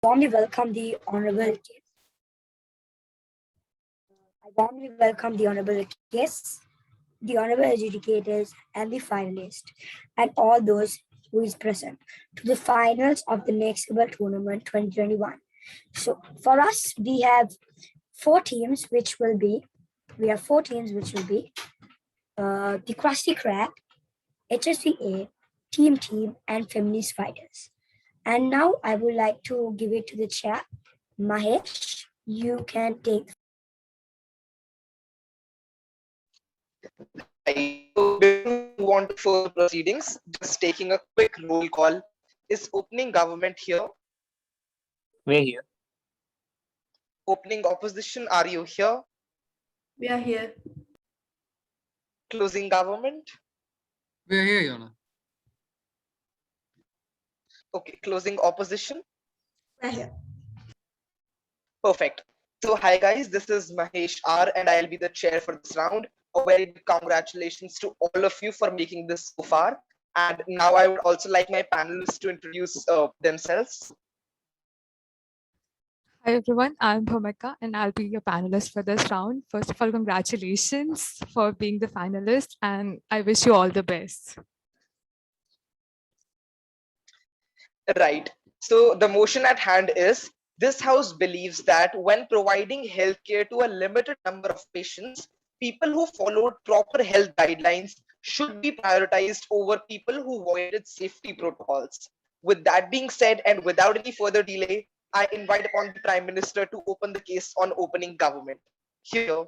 warmly welcome the honorable guests, the honorable adjudicators, and the finalists, and all those who is present to the finals of the NEXT LVL tournament 2021. So for us, we have four teams, which will be the Crusty Crack, HSVA, Team, and Feminist Fighters. And now I would like to give it to the chair. Mahesh, you can take. Right. So before we move on to further proceedings, just taking a quick roll call. Is opening government here? We're here. Opening opposition, are you here? We are here. Closing government? We're here, Your Honor. Okay, closing opposition? We are here. Perfect. So hi guys, this is Mahesh R and I'll be the chair for this round. A very big congratulations to all of you for making this so far. And now I would also like my panelists to introduce themselves. Hi everyone, I'm Bhumika and I'll be your panelist for this round. First of all, congratulations for being the finalist and I wish you all the best. Right. So the motion at hand is, this house believes that when providing healthcare to a limited number of patients, people who followed proper health guidelines should be prioritized over people who voided safety protocols. With that being said, and without any further delay, I invite upon the Prime Minister to open the case on opening government. Here.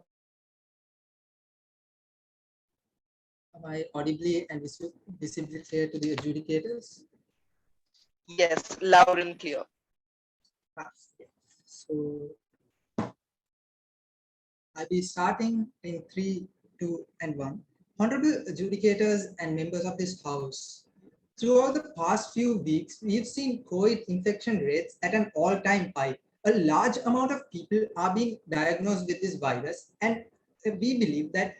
Am I audibly and visibly clear to the adjudicators? Yes, loud and clear. So I'll be starting in 3, 2, and 1. Honorable adjudicators and members of this house, throughout the past few weeks, we've seen COVID infection rates at an all-time high. A large amount of people are being diagnosed with this virus, and we believe that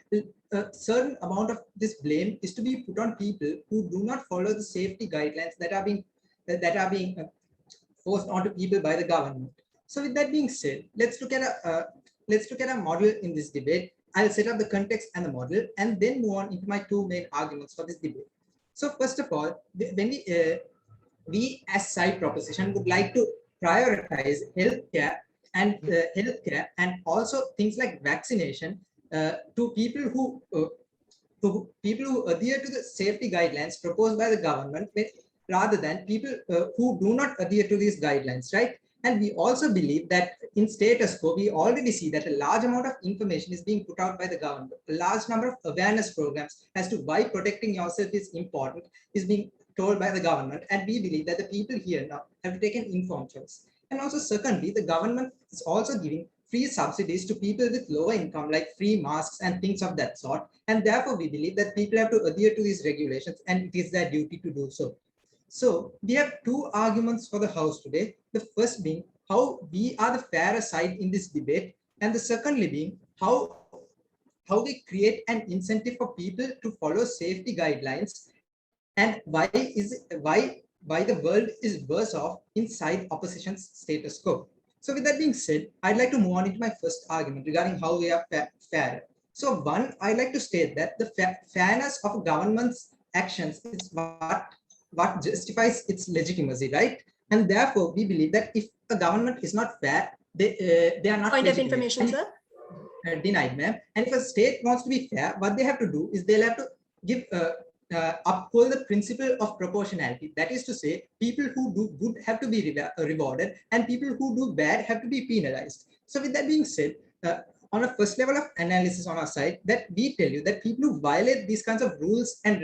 a certain amount of this blame is to be put on people who do not follow the safety guidelines that are being forced onto people by the government. So with that being said, let's look at a model in this debate. I'll set up the context and the model and then move on into my two main arguments for this debate. So first of all, when we as side proposition would like to prioritize healthcare and also things like vaccination to people who adhere to the safety guidelines proposed by the government, rather than people who do not adhere to these guidelines, right? And we also believe that in status quo, we already see that a large amount of information is being put out by the government. A large number of awareness programs as to why protecting yourself is important is being told by the government. And we believe that the people here now have taken informed choice. And also secondly, the government is also giving free subsidies to people with lower income, like free masks and things of that sort. And therefore, we believe that people have to adhere to these regulations and it is their duty to do so. So we have two arguments for the House today. The first being how we are the fairer side in this debate, and the secondly being how we create an incentive for people to follow safety guidelines, and why the world is worse off inside opposition's status quo. So with that being said, I'd like to move on into my first argument regarding how we are fair. So one, I'd like to state that the fairness of government's actions is what justifies its legitimacy, right? And therefore, we believe that if a government is not fair, they are not. Point of information, sir. Denied, ma'am. And if a state wants to be fair, what they have to do is they'll have to give uphold the principle of proportionality. That is to say, people who do good have to be rewarded, and people who do bad have to be penalized. So, with that being said, on a first level of analysis on our side, that we tell you that people who violate these kinds of rules and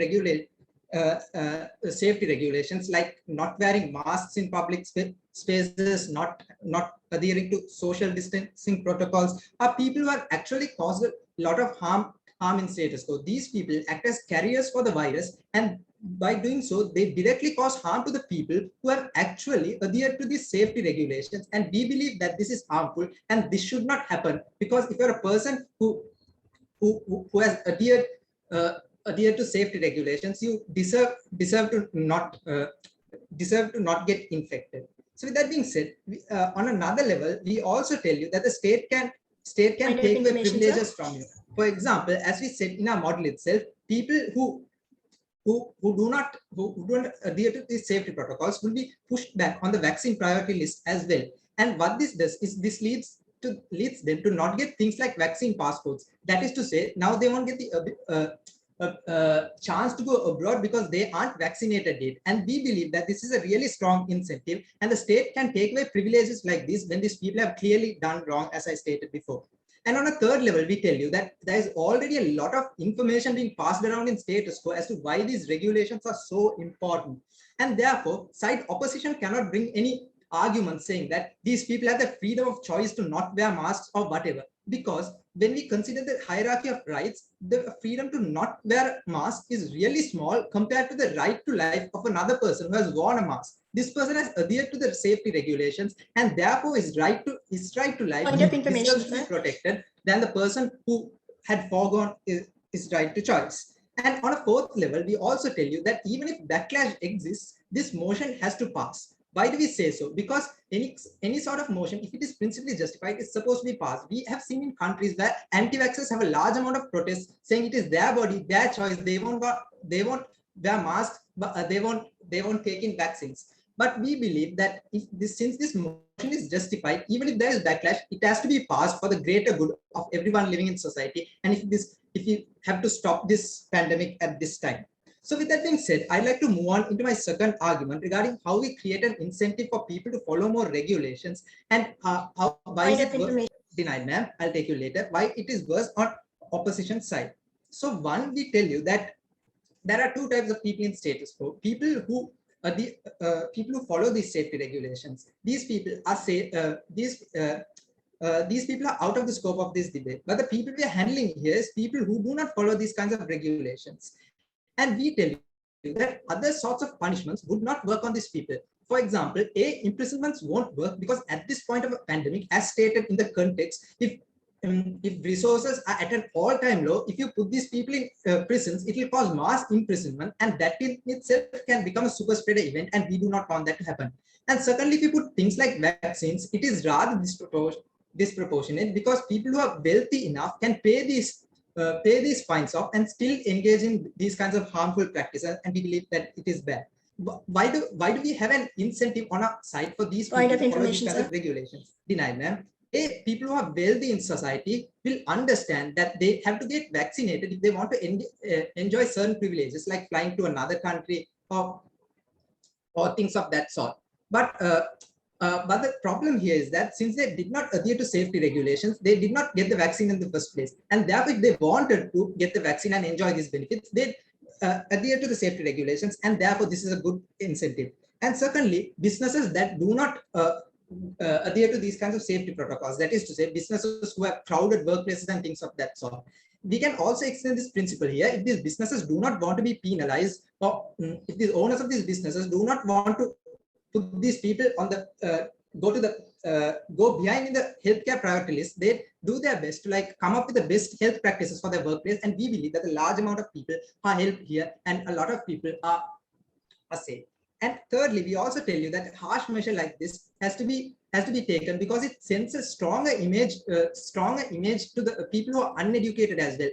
safety regulations, like not wearing masks in public spaces, not adhering to social distancing protocols, are people who have actually caused a lot of harm in status quo. These people act as carriers for the virus, and by doing so, they directly cause harm to the people who have actually adhered to these safety regulations. And we believe that this is harmful, and this should not happen, because if you're a person who has adhered to safety regulations, you deserve to not get infected. So with that being said, on another level, we also tell you that the state can Point of take away information, privileges sir. from you. For example, as we said in our model itself, people who don't adhere to these safety protocols will be pushed back on the vaccine priority list as well. And what this does is this leads them to not get things like vaccine passports. That is to say, now they won't get the chance to go abroad because they aren't vaccinated yet. And we believe that this is a really strong incentive, and the state can take away privileges like this when these people have clearly done wrong, as I stated before. And on a third level, we tell you that there is already a lot of information being passed around in status quo as to why these regulations are so important. And therefore, side opposition cannot bring any argument saying that these people have the freedom of choice to not wear masks or whatever. Because when we consider the hierarchy of rights, the freedom to not wear a mask is really small compared to the right to life of another person who has worn a mask. This person has adhered to the safety regulations, and therefore his right to life Point of information, deserves to be sir. protected than the person who had foregone his right to choice. And on a fourth level, we also tell you that even if backlash exists, this motion has to pass. Why do we say so? Because any sort of motion, if it is principally justified, is supposed to be passed. We have seen in countries where anti-vaxxers have a large amount of protests saying it is their body, their choice. They won't wear masks, but they won't take in vaccines. But we believe that since this motion is justified, even if there is backlash, it has to be passed for the greater good of everyone living in society. And if you have to stop this pandemic at this time. So with that being said, I'd like to move on into my second argument regarding how we create an incentive for people to follow more regulations and why is it worse. Denied, ma'am. I'll take you later. Why it is worse on opposition side. So one, we tell you that there are two types of people in status quo. People who people who follow these safety regulations. These people are these people are out of the scope of this debate. But the people we are handling here is people who do not follow these kinds of regulations. And we tell you that other sorts of punishments would not work on these people. For example, imprisonments won't work because at this point of a pandemic, as stated in the context, if resources are at an all-time low, if you put these people in prisons, it will cause mass imprisonment, and that in itself can become a super spreader event, and we do not want that to happen. And secondly, if you put things like vaccines, it is rather disproportionate because people who are wealthy enough can pay these fines off and still engage in these kinds of harmful practices, and we believe that it is bad. Why do we have an incentive on our side for these people to follow these kinds of regulations? Denied, ma'am. People who are wealthy in society will understand that they have to get vaccinated if they want to enjoy certain privileges like flying to another country or things of that sort. But the problem here is that since they did not adhere to safety regulations, they did not get the vaccine in the first place. And therefore, if they wanted to get the vaccine and enjoy these benefits, they adhere to the safety regulations. And therefore, this is a good incentive. And secondly, businesses that do not adhere to these kinds of safety protocols, that is to say, businesses who have crowded workplaces and things of that sort. We can also extend this principle here. If these businesses do not want to be penalized, or if the owners of these businesses do not want to put these people on the go behind in the healthcare priority list, they do their best to come up with the best health practices for their workplace. And we believe that a large amount of people are helped here, and a lot of people are safe. And thirdly, we also tell you that a harsh measure like this has to be taken because it sends a stronger image to the people who are uneducated as well.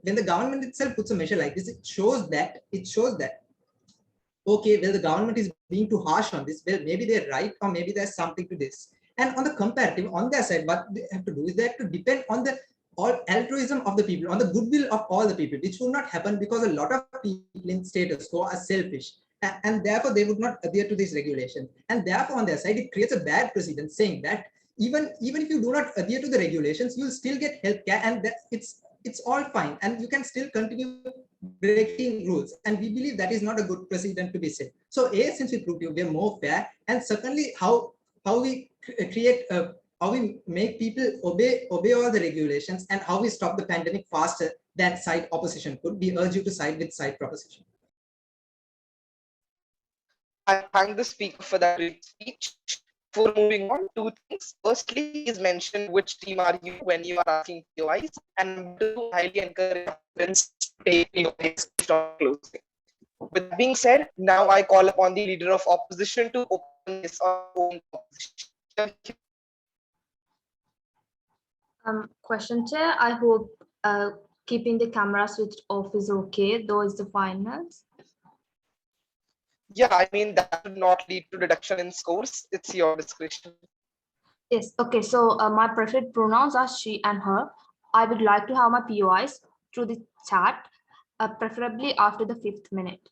When the government itself puts a measure like this, it shows that okay, well, the government is being too harsh on this. Well, maybe they're right, or maybe there's something to this. And on the comparative, on their side, what they have to do is they have to depend on the altruism of the people, on the goodwill of all the people, which will not happen because a lot of people in status quo are selfish. And therefore, they would not adhere to this regulation. And therefore, on their side, it creates a bad precedent saying that even if you do not adhere to the regulations, you'll still get healthcare, and that it's all fine, and you can still continue breaking rules. And we believe that is not a good precedent to be set. So, since we proved you we are more fair, and secondly, how we create how we make people obey all the regulations, and how we stop the pandemic faster than side opposition could. We urge you to side with side proposition. I thank the speaker for that great speech. Before moving on, two things. Firstly, please mention which team are you when you are asking POIs, and to highly encourage friends to take POIs closely. With that being said, now I call upon the leader of opposition to open his or her own proposition. Question, Chair. I hope keeping the camera switched off is okay, though it's the finals. Yeah, I mean, that would not lead to reduction in scores. It's your discretion. Yes, okay. So my preferred pronouns are she and her. I would like to have my POIs through the chat, preferably after the 5th minute.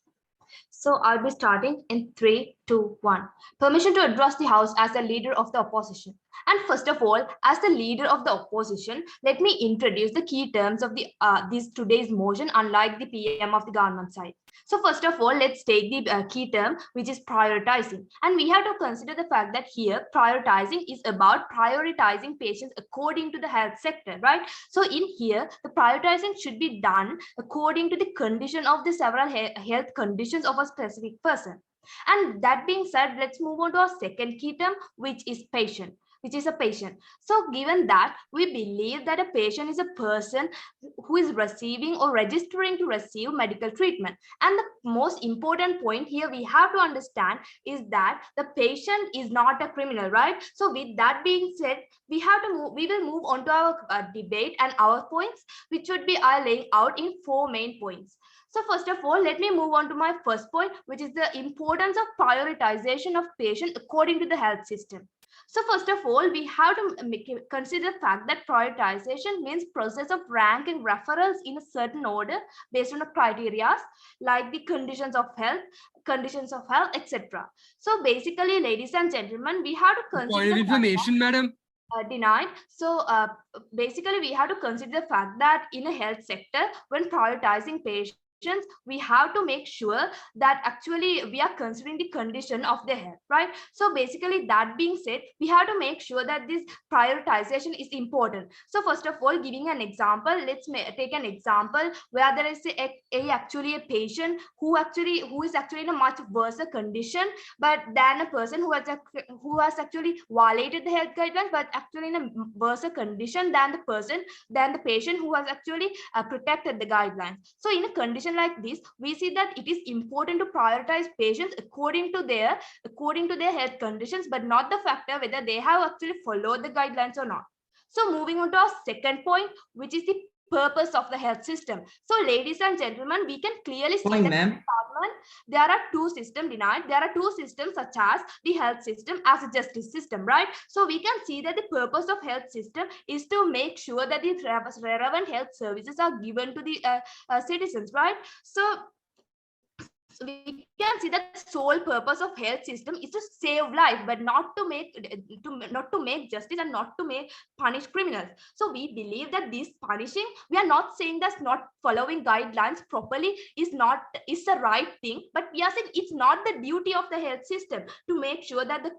So I'll be starting in 3, 2, 1. Permission to address the House as the leader of the opposition. And first of all, as the leader of the opposition, let me introduce the key terms of the this today's motion, unlike the PM of the government side. So first of all, let's take the key term, which is prioritizing. And we have to consider the fact that here prioritizing is about prioritizing patients according to the health sector, right? So in here, the prioritizing should be done according to the condition of the several health conditions of a specific person. And that being said, let's move on to our second key term, which is patient. Which is a patient. So given that we believe that a patient is a person who is receiving or registering to receive medical treatment. And the most important point here we have to understand is that the patient is not a criminal, right? So with that being said, we will move on to our debate and our points, which would be laying out in 4 main points. So first of all, let me move on to my first point, which is the importance of prioritization of patient according to the health system. So first of all, we have to consider the fact that prioritization means process of ranking referrals in a certain order based on the criteria like the conditions of health, etc. So basically, ladies and gentlemen, we have to consider Point of information, madam. Denied. So basically, we have to consider the fact that in a health sector, when prioritizing patients, we have to make sure that actually we are considering the condition of their health, right? So basically, that being said, we have to make sure that this prioritization is important. So first of all, giving an example, let's take an example where there is actually a patient who is actually in a much worse condition, but than a person who has actually violated the health guidelines, but actually in a worse condition than the patient who has actually protected the guidelines. So in a condition like this, we see that it is important to prioritize patients according to their health conditions, but not the factor whether they have actually followed the guidelines or not. So moving on to our second point, which is the purpose of the health system. So ladies and gentlemen, we can clearly see that there are two systems denied. There are two systems such as the health system as a justice system, right? So we can see that the purpose of health system is to make sure that the relevant health services are given to the citizens, right? So we can see that sole purpose of health system is to save life, but not to make justice and not to make punish criminals. So we believe that this punishing, we are not saying that not following guidelines properly is the right thing, but we are saying it's not the duty of the health system to make sure that the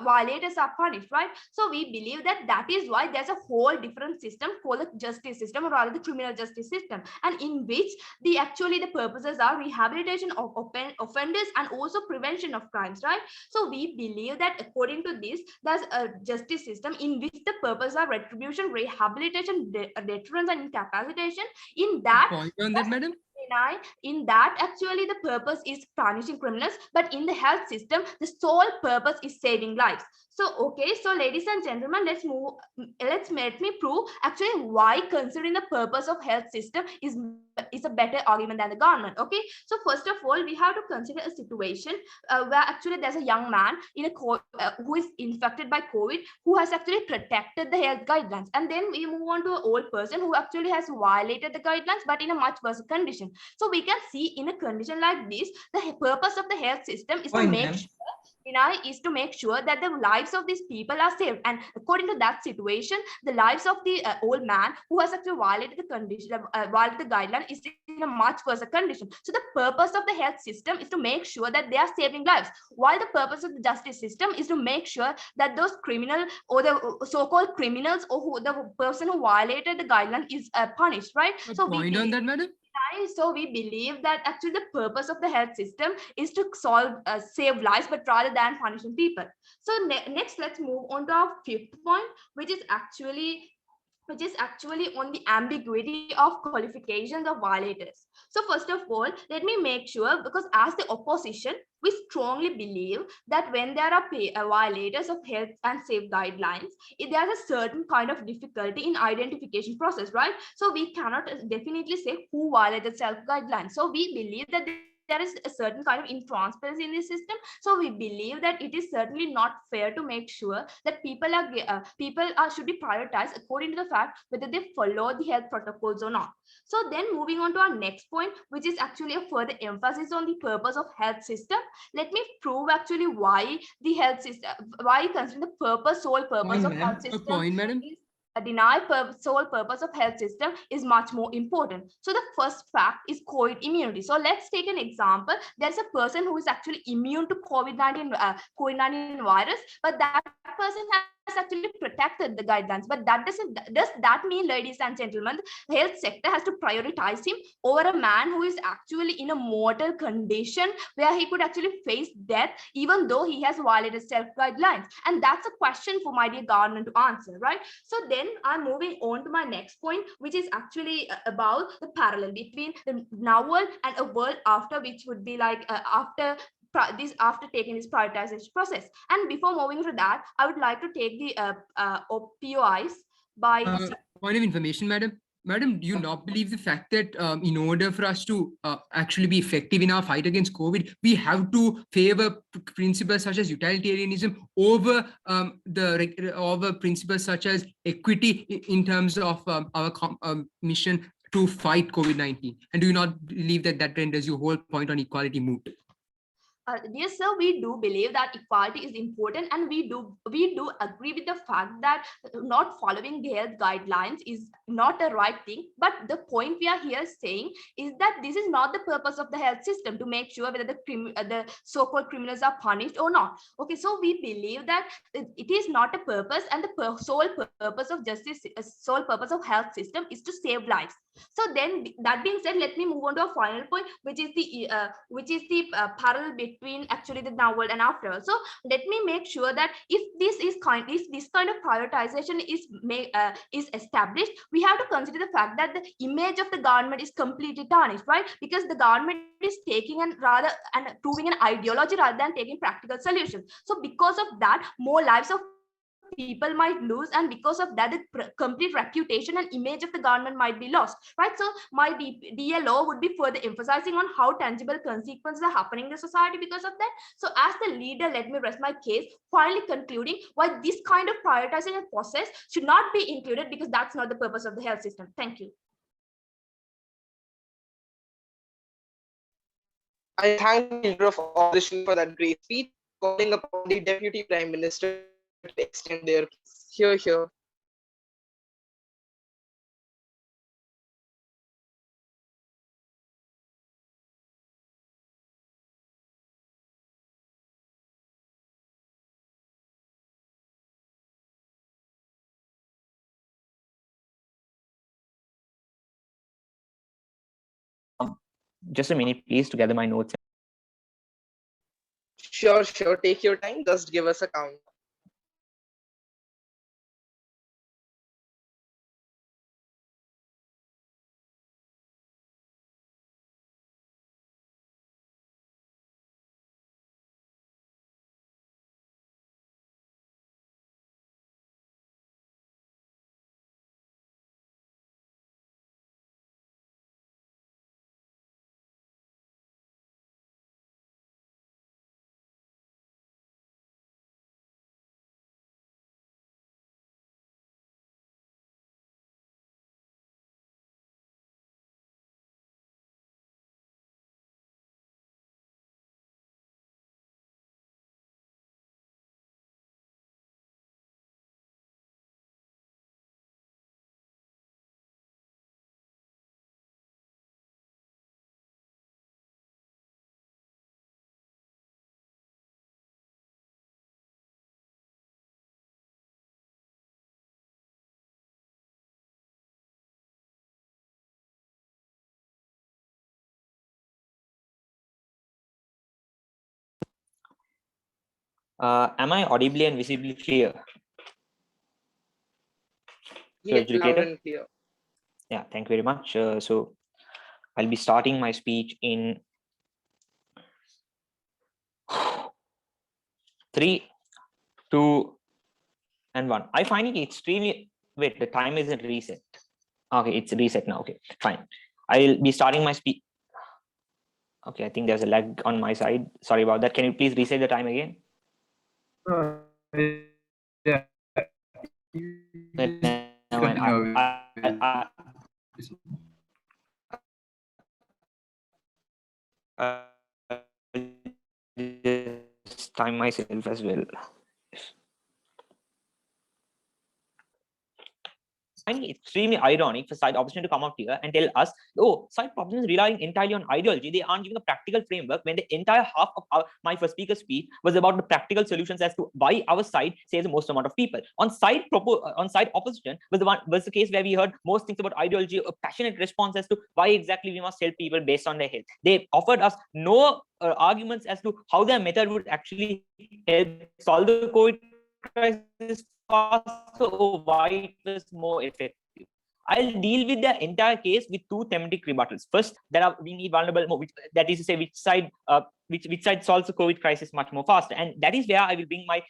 violators are punished, right? So we believe that is why there's a whole different system called the justice system, or rather the criminal justice system, and in which the purposes are rehabilitation of offenders and also prevention of crimes, right? So we believe that according to this, there's a justice system in which the purpose are retribution, rehabilitation, deterrence, and incapacitation. In that, Point on that, madam. In that actually the purpose is punishing criminals, but in the health system, the sole purpose is saving lives. So okay, so ladies and gentlemen, let me prove actually why considering the purpose of health system is a better argument than the government. Okay, so first of all, we have to consider a situation where actually there's a young man who is infected by COVID, who has actually protected the health guidelines, and then we move on to an old person who actually has violated the guidelines but in a much worse condition. So we can see in a condition like this, the purpose of the health system is to make sure that the lives of these people are saved. And according to that situation, the lives of the old man who has actually violated the condition, violated the guideline, is in a much worse condition. So the purpose of the health system is to make sure that they are saving lives, while the purpose of the justice system is to make sure that those criminal or the so-called criminals or the person who violated the guideline is punished, right? So Point on that, madam. So we believe that actually the purpose of the health system is to save lives, but rather than punishing people. So next, let's move on to our fifth point, which is actually which is actually on the ambiguity of qualifications of violators. So first of all, let me make sure, because as the opposition, we strongly believe that when there are violators of health and safe guidelines, there's a certain kind of difficulty in identification process, right? So we cannot definitely say who violated self guidelines. So we believe that there is a certain kind of intransparency in the system. So we believe that it is certainly not fair to make sure that people should be prioritized according to the fact whether they follow the health protocols or not. So then moving on to our next point, which is actually a further emphasis on the purpose of health system. Let me prove actually why the health system, why consider the sole purpose of health A system point, madam. is sole purpose of health system is much more important. So the first fact is COVID immunity. So let's take an example. There's a person who is actually immune to COVID-19 virus, but that person has actually protected the guidelines. But does that mean, ladies and gentlemen, the health sector has to prioritize him over a man who is actually in a mortal condition where he could actually face death even though he has violated self guidelines? And that's a question for my dear government to answer, right? So then I'm moving on to my next point, which is actually about the parallel between the now world and a world after, which would be like after taking this prioritization process. And before moving to that, I would like to take the POIs by Point of information, madam. Madam, do you not believe the fact that in order for us to actually be effective in our fight against COVID, we have to favor principles such as utilitarianism over over principles such as equity in terms of our mission to fight COVID-19? And do you not believe that that renders your whole point on equality moot? Yes, sir, we do believe that equality is important, and we do agree with the fact that not following the health guidelines is not a right thing. But the point we are here saying is that this is not the purpose of the health system, to make sure whether the so-called criminals are punished or not. Okay, so we believe that it is not a purpose, and the sole purpose of sole purpose of health system is to save lives. So then, that being said, let me move on to a final point, which is the parallel between actually the now world and after. So let me make sure that if this kind of prioritization is established, we have to consider the fact that the image of the government is completely tarnished, right? Because the government is taking and proving an ideology rather than taking practical solutions. So because of that, more lives of people might lose, and because of that, the complete reputation and image of the government might be lost, right? So my DLO would be further emphasizing on how tangible consequences are happening in the society because of that. So as the leader, let me rest my case, finally concluding why this kind of prioritization process should not be included, because that's not the purpose of the health system. Thank you. I thank the leader of opposition for that great speech, calling upon the Deputy Prime Minister to extend their case. Here. Just a minute, please, to gather my notes. Sure. Take your time. Just give us a count. Am I audibly and visibly clear? Yes, loud educator. and clear. Yeah, thank you very much. So I'll be starting my speech in 3, 2, and 1. I find it extremely. Wait, the time isn't reset. Okay, it's reset now. Okay, fine. I'll be starting my speech. Okay, I think there's a lag on my side. Sorry about that. Can you please reset the time again? Yeah. Never mind. Just time myself as well. I find it extremely ironic for side opposition to come out here and tell us, oh, side opposition is relying entirely on ideology. They aren't giving a practical framework when the entire half of my first speaker's speech was about the practical solutions as to why our side saves the most amount of people. On side opposition was the case where we heard most things about ideology, a passionate response as to why exactly we must help people based on their health. They offered us no arguments as to how their method would actually help solve the COVID crisis faster or why it was more effective. I'll deal with the entire case with 2 thematic rebuttals. First, we need vulnerable, that is to say, which side solves the COVID crisis much more faster, and that is where I will bring my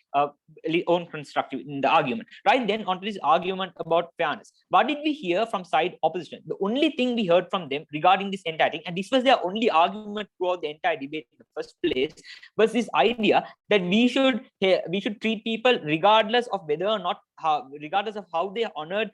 own constructive in the argument. Right then, onto this argument about fairness. What did we hear from side opposition? The only thing we heard from them regarding this entire thing, and this was their only argument throughout the entire debate in the first place, was this idea that we should treat people regardless of whether or not regardless of how they honored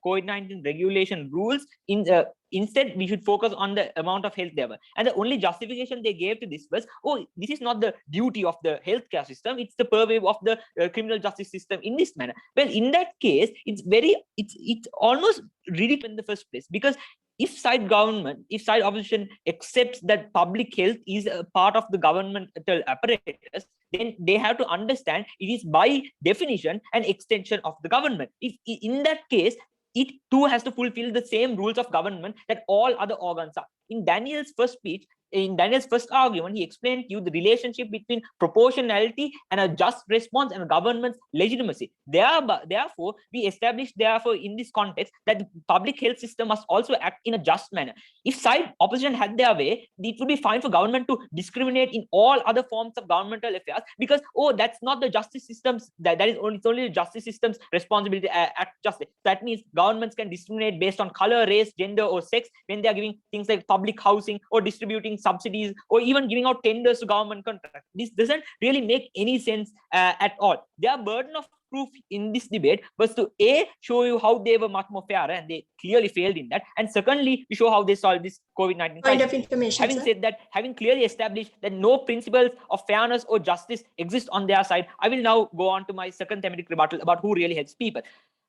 COVID-19 regulation rules. Instead, we should focus on the amount of health they have. And the only justification they gave to this was, oh, this is not the duty of the healthcare system, it's the purview of the criminal justice system in this manner. Well, in that case, it's almost ridiculous in the first place, because if side opposition accepts that public health is a part of the governmental apparatus, then they have to understand it is by definition an extension of the government. If in that case, it too has to fulfill the same rules of government that all other organs are. In Daniel's first argument, he explained to you the relationship between proportionality and a just response and a government's legitimacy. Therefore, we established in this context that the public health system must also act in a just manner. If side opposition had their way, it would be fine for government to discriminate in all other forms of governmental affairs, because that's not the justice system's it's only the justice system's responsibility to act justly. That means governments can discriminate based on color, race, gender, or sex when they are giving things like public housing or distributing subsidies or even giving out tenders to government contracts. This doesn't really make any sense at all. Their burden of proof in this debate was to show you how they were much more fair, and they clearly failed in that, and secondly, to show how they solved this COVID-19 Point crisis. of information, Having sir. said that, having clearly established that no principles of fairness or justice exist on their side, I will now go on to my second thematic rebuttal about who really helps people.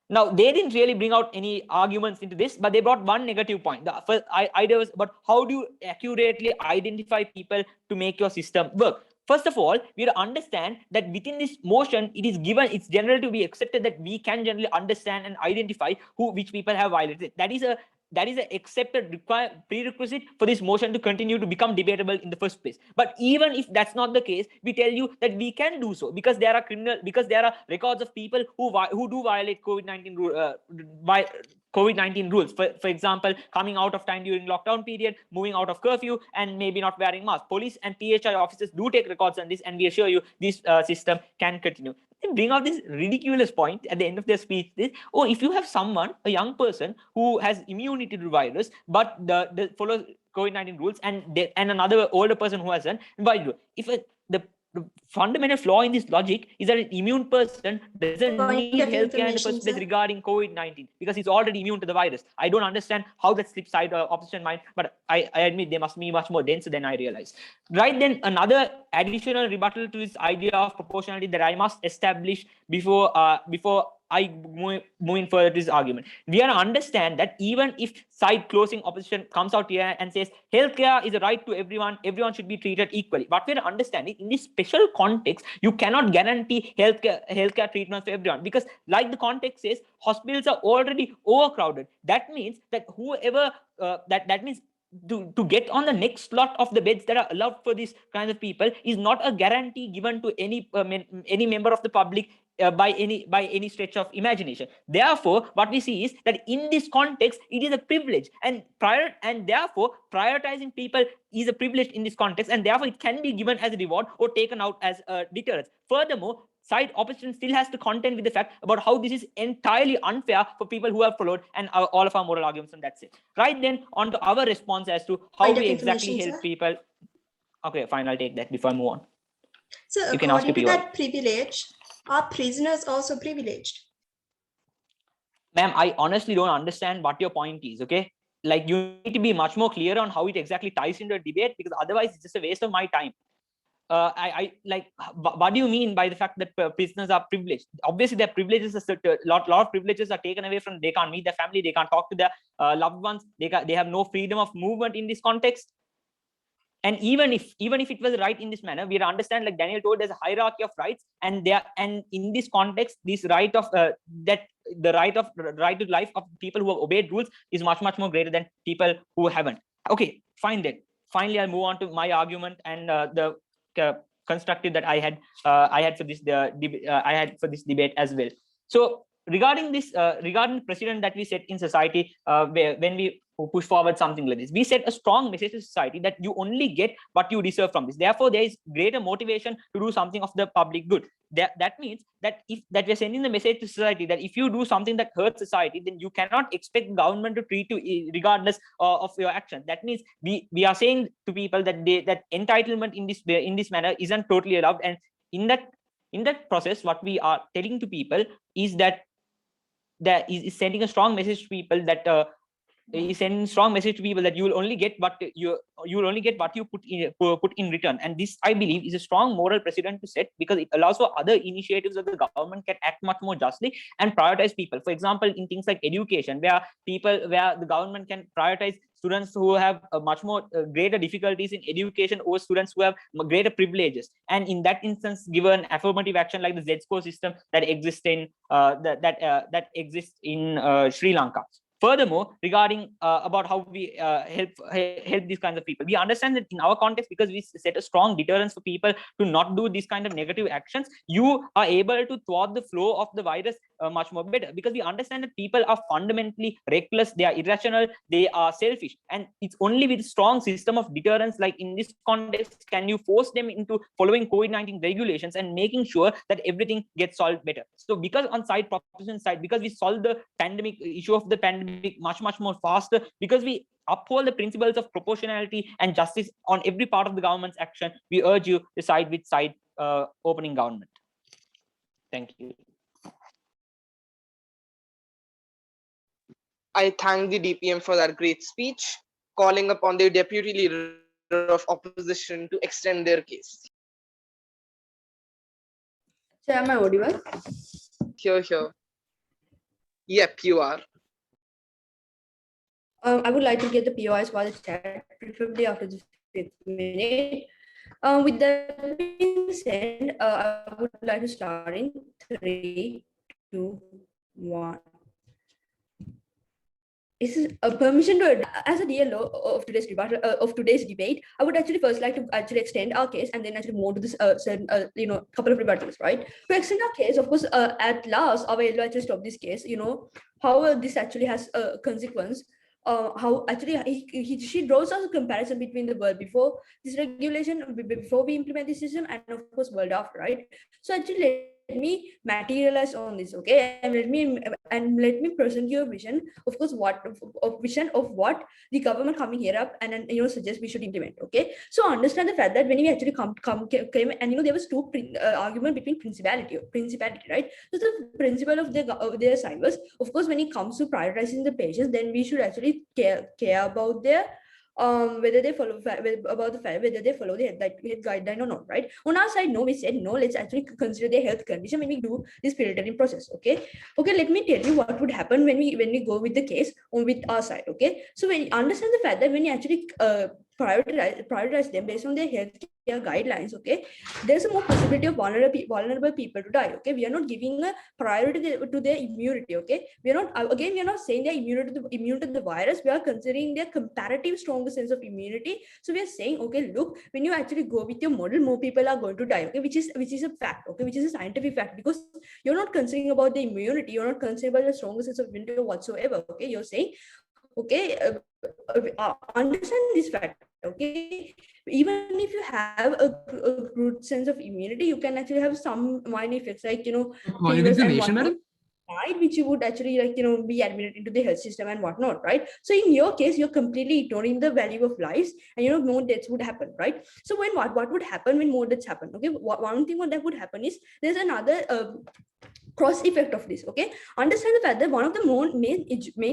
Now, they didn't really bring out any arguments into this, but they brought one negative point. The first idea was about how do you accurately identify people to make your system work. First of all, we have to understand that within this motion, it's generally to be accepted that we can generally understand and identify which people have violated. That is an accepted prerequisite for this motion to continue to become debatable in the first place. But even if that's not the case, we tell you that we can do so because there are records of people who do violate COVID-19 rules. For example, coming out of time during lockdown period, moving out of curfew, and maybe not wearing masks. Police and PHI officers do take records on this, and we assure you this system can continue. They bring out this ridiculous point at the end of their speech. If you have a young person who has immunity to virus, but the follows COVID-19 rules, and another older person who hasn't, the fundamental flaw in this logic is that an immune person doesn't Point need of healthcare in the information, first place sir. regarding COVID-19 because he's already immune to the virus. I don't understand how that slips side opposition mind, but I admit they must be much more dense than I realize. Right then, another additional rebuttal to this idea of proportionality that I must establish before I move in further to this argument. We have to understand that even if side closing opposition comes out here and says healthcare is a right to everyone should be treated equally. What we have to understand is in this special context, you cannot guarantee healthcare treatment for everyone because, like the context says, hospitals are already overcrowded. That means that to get on the next slot of the beds that are allowed for these kinds of people is not a guarantee given to any member of the public by any stretch of imagination. Therefore, what we see is that in this context, it is a privilege, and therefore prioritizing people is a privilege in this context, and therefore it can be given as a reward or taken out as a deterrence. Furthermore, side opposition still has to contend with the fact about how this is entirely unfair for people who have followed and all of our moral arguments, and that's it. Right, then on to our response as to how Point of we exactly information, help sir. people. Okay, fine, I'll take that before I move on. So You can ask according your to POI. that privilege, are prisoners also privileged? Ma'am, I honestly don't understand what your point is, okay? Like, you need to be much more clear on how it exactly ties into a debate, because otherwise it's just a waste of my time. I like, what do you mean by the fact that prisoners are privileged? Obviously, their privileges, a lot of privileges are taken away from. They can't meet their family, they can't talk to their loved ones, they have no freedom of movement in this context. And even if it was right in this manner, we understand, like Daniel told, there's a hierarchy of rights, and in this context, this right of the right to life of people who have obeyed rules is much more greater than people who haven't. Okay, fine then. Finally, I'll move on to my argument and the constructive that I had for this debate as well. So regarding this, regarding precedent that we set in society, when we push forward something like this, we set a strong message to society that you only get what you deserve from this. Therefore, there is greater motivation to do something of the public good. That means that we're sending the message to society that if you do something that hurts society, then you cannot expect the government to treat you regardless of your actions. That means we are saying to people that that entitlement in this manner isn't totally allowed. And in that process, what we are telling to people is that is sending a strong message to people that is sending a strong message to people that you will only get what you put in return. And this, I believe, is a strong moral precedent to set, because it allows for other initiatives that the government can act much more justly and prioritize people. For example, in things like education, where the government can prioritize students who have much more greater difficulties in education over students who have greater privileges. And in that instance, given affirmative action like the Z-score system that exists in Sri Lanka. Furthermore, regarding about how we help these kinds of people, we understand that in our context, because we set a strong deterrence for people to not do these kind of negative actions, you are able to thwart the flow of the virus much more better, because we understand that people are fundamentally reckless, they are irrational, they are selfish, and it's only with strong system of deterrence, like in this context, can you force them into following COVID-19 regulations and making sure that everything gets solved better. So because on side proposition side, because we solve the pandemic issue of the pandemic much more faster, because we uphold the principles of proportionality and justice on every part of the government's action, we urge you to side with side opening government. Thank you. I thank the DPM for that great speech, calling upon the deputy leader of opposition to extend their case. So am I audible? Here. Yep, you are. I would like to get the POIs for the chat, preferably after the 5th minute. With that being said, I would like to start in 3, 2, 1. This is a permission to, as a DLO of today's debate, I would actually first like to actually extend our case and then actually move to this certain, couple of rebuttals, right? To extend our case, of course, at last, our LO actually stopped this case, how this actually has a consequence. How actually she draws us a comparison between the world before this regulation, before we implement this system, and of course world after, right? So actually let me materialize on this, okay, and let me present you a vision, of course, vision of what the government coming here up and suggest we should implement, okay. So understand the fact that when we actually came and there was two argument between principality, right? So the principle of their side was, of course, when it comes to prioritizing the patients, then we should actually care about their whether they follow whether they follow the health guideline or not, right? On our side, no, we said no, let's actually consider their health condition when we do this filtering process, okay. Let me tell you what would happen when we go with the case on with our side, okay. So when you understand the fact that when you actually prioritize them based on their health guidelines, okay, there's a more possibility of vulnerable people to die. Okay, we are not giving a priority to their immunity. Okay, we are not, again, we are not saying they're immune to the virus. We are considering their comparative stronger sense of immunity. So we are saying, okay, look, when you actually go with your model, more people are going to die. Okay, which is a fact. Okay, which is a scientific fact, because you're not considering about the immunity, you're not considering about the stronger sense of immunity whatsoever. Okay, you're saying, okay, understand this fact. Okay, even if you have a good sense of immunity, you can actually have some minor effects, like Point of information, madam. right, which you would actually be admitted into the health system and whatnot, right? So in your case, you're completely ignoring the value of lives, and more deaths would happen, right? So when what would happen when more deaths happen? Okay, one thing that would happen is there's another cross effect of this. Okay, understand the fact that one of the main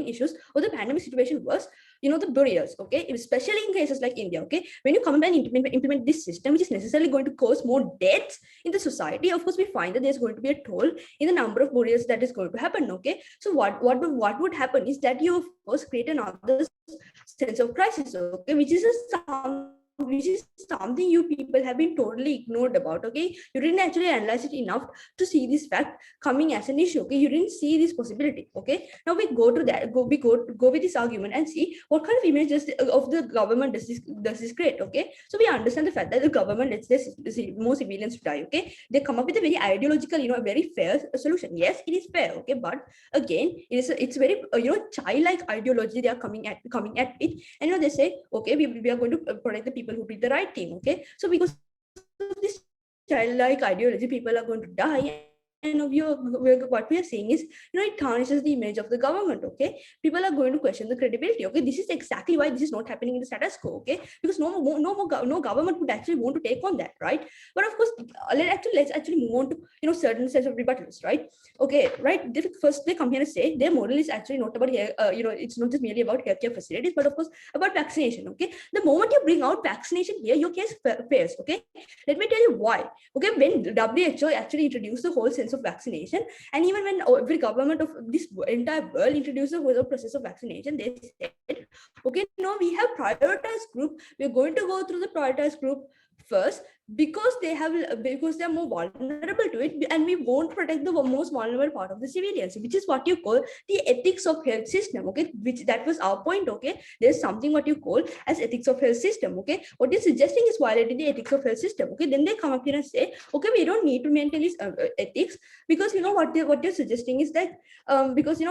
issues of the pandemic situation was the barriers. Okay, especially in cases like India. Okay, when you come and implement this system, which is necessarily going to cause more deaths in the society, of course we find that there's going to be a toll in the number of barriers that is going to happen. Okay, so what would happen is that you of course create another sense of crisis. Okay, which is something you people have been totally ignored about. Okay, you didn't actually analyze it enough to see this fact coming as an issue. Okay, you didn't see this possibility. Okay, now we go to that, go with this argument and see what kind of images of the government does this create. Okay, so we understand the fact that the government lets more civilians die. Okay, they come up with a very ideological, a very fair solution. Yes, it is fair. Okay, but again, it's very childlike ideology they are coming at it, and they say, okay, we are going to protect the people who did the right thing. Okay, so because of this childlike ideology, people are going to die. And what we are saying is, it tarnishes the image of the government. Okay, people are going to question the credibility. Okay, this is exactly why this is not happening in the status quo. Okay, because no government would actually want to take on that, right? But of course, let's actually move on to certain sets of rebuttals, right? Okay, right. First, they come here and say their model is actually not about it's not just merely about healthcare facilities, but of course about vaccination. Okay, the moment you bring out vaccination here, your case fails. Okay, let me tell you why. Okay, when WHO actually introduced the whole sense of vaccination, and even when every government of this entire world introduced the whole process of vaccination, they said, okay, no, we have prioritized group. We're going to go through the prioritized group first because they are more vulnerable to it, and we won't protect the most vulnerable part of the civilians, which is what you call the ethics of health system. Okay, which that was our point. Okay, there's something what you call as ethics of health system. Okay, what you're suggesting is violating the ethics of health system. Okay, then they come up here and say, okay, we don't need to maintain this ethics, because what they're suggesting is that because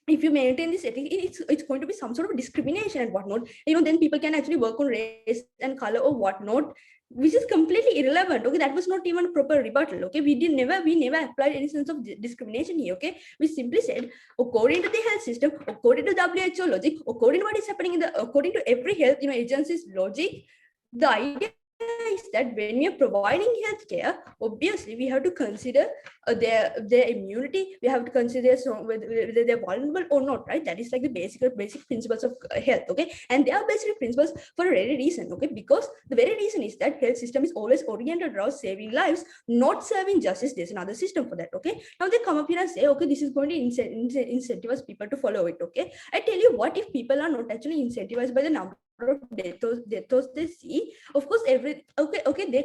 if you maintain this ethics, it's going to be some sort of discrimination and whatnot. Then people can actually work on race and color or whatnot, which is completely irrelevant. Okay, that was not even a proper rebuttal. Okay, we never applied any sense of discrimination here. Okay, we simply said, according to the health system, according to WHO logic, according to what is happening according to every health agency's logic, the idea is that when we are providing healthcare, obviously we have to consider their immunity. We have to consider whether they're vulnerable or not, right? That is like the basic principles of health. Okay, and they are basic principles for a very reason. Okay, because the very reason is that health system is always oriented around saving lives, not serving justice. There's another system for that. Okay, now they come up here and say, okay, this is going to incentivize people to follow it. Okay, I tell you what, if people are not actually incentivized by the number of deaths they see, of course they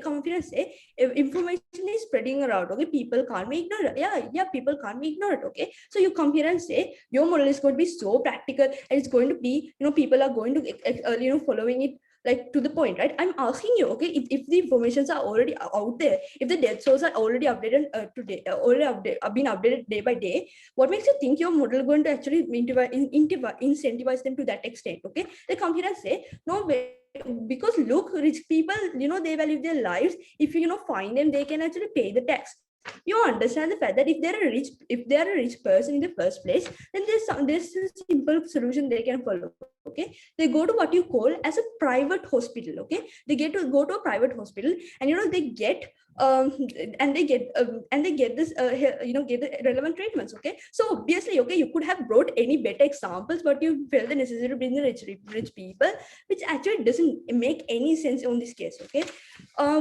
come up here and say information is spreading around. Okay, people can't be ignorant. Yeah, people can't be ignorant. Okay, so you come here and say your model is going to be so practical, and it's going to be people are going to following it like to the point, right? I'm asking you, okay, if the informations are already out there, if the death tolls are already updated been updated day by day, what makes you think your model is going to actually incentivize them to that extent? Okay, they come here and say, no way, because look, rich people, they value their lives. If you find them, they can actually pay the tax. You understand the fact that if they're a rich person in the first place, then there's a simple solution they can follow. Okay, they go to what you call as a private hospital. Okay, they get to go to a private hospital, and they get this get the relevant treatments. Okay, so obviously, okay, you could have brought any better examples, but you felt the necessary to bring the rich people, which actually doesn't make any sense on this case. Okay,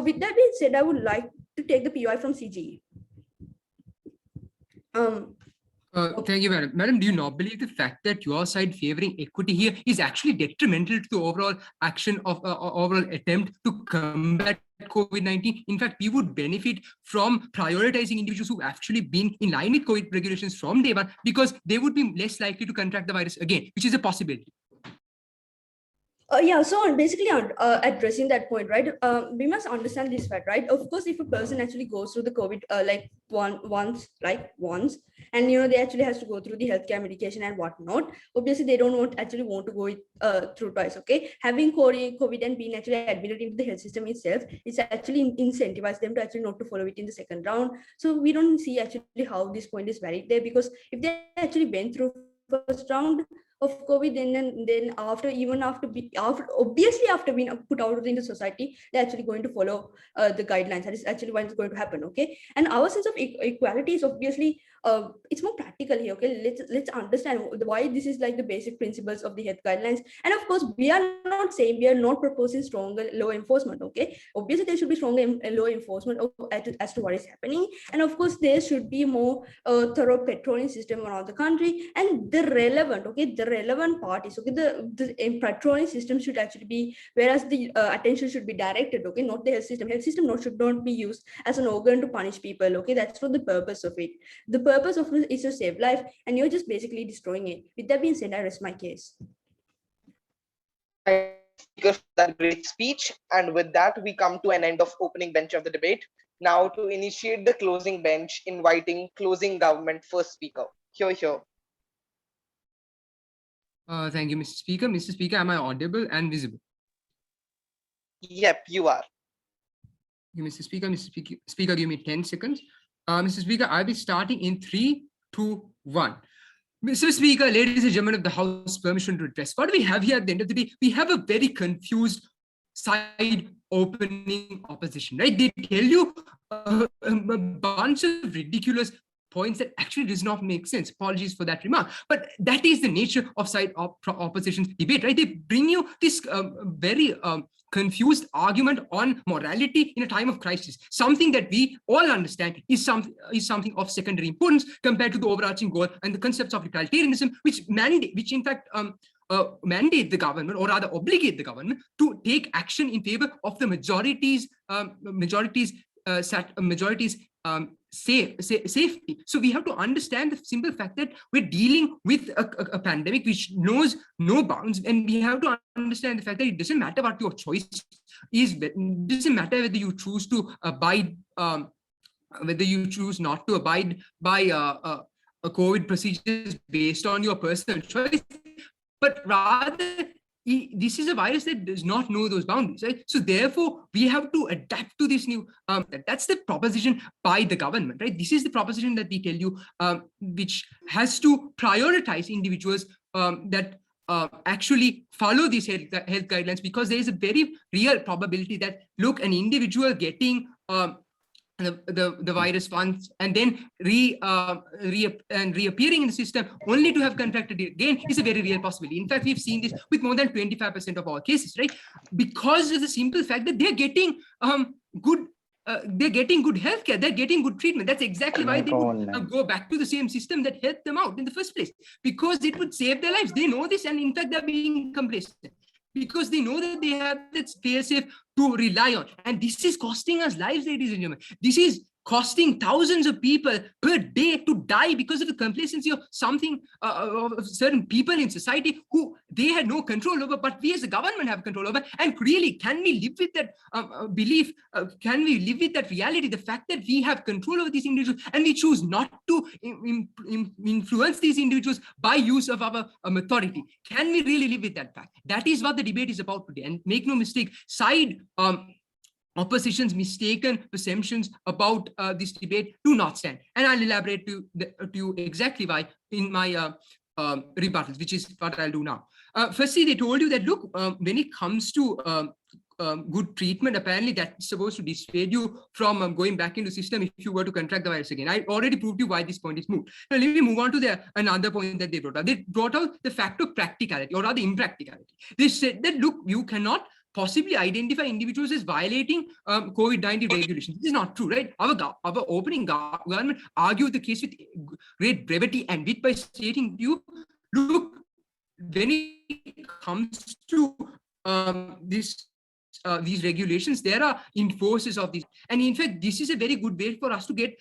with that being said, I would like to take the POI from CGE. Thank you, madam. Madam, do you not believe the fact that your side favoring equity here is actually detrimental to the overall action of overall attempt to combat COVID-19. In fact, we would benefit from prioritizing individuals who've actually been in line with COVID regulations from day one, because they would be less likely to contract the virus again, which is a possibility. Yeah, so basically addressing that point, right? We must understand this fact, right? Of course, if a person actually goes through the COVID like once, and they actually has to go through the healthcare medication and whatnot, obviously they don't actually want to go through twice. Okay, having COVID and being actually admitted into the health system itself, it's actually incentivize them to actually not to follow it in the second round. So we don't see actually how this point is valid there, because if they actually went through first round of COVID, then after being put out in the society, they're actually going to follow the guidelines. That is actually what is going to happen. Okay, and our sense of equality is obviously it's more practical here. Okay, let's understand why this is like the basic principles of the health guidelines. And of course, we are not proposing stronger law enforcement. Okay, obviously there should be stronger law enforcement as to what is happening, and of course there should be more thorough patrolling system around the country. And the relevant part is, okay, the patrolling system should actually be, whereas the attention should be directed, okay, not the health system. Health system should not be used as an organ to punish people. Okay, that's not the purpose of it. The purpose of it is to save life, and you're just basically destroying it. With that being said, I rest my case. Speaker, for that great speech. And with that, we come to an end of opening bench of the debate. Now, to initiate the closing bench, inviting closing government first speaker. Here. Thank you, Mr. Speaker. Mr. Speaker, am I audible and visible? Yep, you are. Mr. Speaker, give me 10 seconds. Mr. Speaker, I'll be starting in 3, 2, 1. Mr. Speaker, ladies and gentlemen of the House, permission to address. What do we have here at the end of the day? We have a very confused side opening opposition, right? They tell you a bunch of ridiculous points that actually does not make sense. Apologies for that remark, but that is the nature of side opposition debate, right? They bring you this very confused argument on morality in a time of crisis, something that we all understand is something of secondary importance compared to the overarching goal and the concepts of utilitarianism, which in fact mandate the government, or rather obligate the government, to take action in favor of the majorities safety. So we have to understand the simple fact that we're dealing with a pandemic which knows no bounds, and we have to understand the fact that it doesn't matter what your choice is. It doesn't matter whether you choose to abide, whether you choose not to abide by COVID procedures based on your personal choice, but rather this is a virus that does not know those boundaries, right? So therefore, we have to adapt to this new, that's the proposition by the government, right? This is the proposition that we tell you, which has to prioritize individuals that actually follow these health guidelines, because there is a very real probability that, look, an individual getting the virus once and then reappearing in the system only to have contracted it again is a very real possibility. In fact, we've seen this with more than 25% of all cases, right? Because of the simple fact that they're getting good healthcare, they're getting good treatment. That's exactly why they would go back to the same system that helped them out in the first place, because it would save their lives. They know this, and in fact, they're being complacent because they know that they have that fail-safe to rely on. And this is costing us lives, ladies and gentlemen. This is costing thousands of people per day to die because of the complacency of of certain people in society who they had no control over, but we as a government have control over. And really, can we live with that belief? Can we live with that reality? The fact that we have control over these individuals and we choose not to influence these individuals by use of our authority. Can we really live with that fact? That is what the debate is about today. And make no mistake, side opposition's mistaken assumptions about this debate do not stand. And I'll elaborate to you exactly why in my rebuttals, which is what I'll do now. Firstly, they told you that, look, when it comes to good treatment, apparently that's supposed to dissuade you from going back into the system if you were to contract the virus again. I already proved to you why this point is moot. Now let me move on to another point that they brought out. They brought out the fact of practicality, or rather impracticality. They said that, look, you cannot possibly identify individuals as violating COVID-19 regulations. This is not true, right? Our opening government argued the case with great brevity and wit by stating to you, look, when it comes to this these regulations, there are enforcers of these. And in fact, this is a very good way for us to get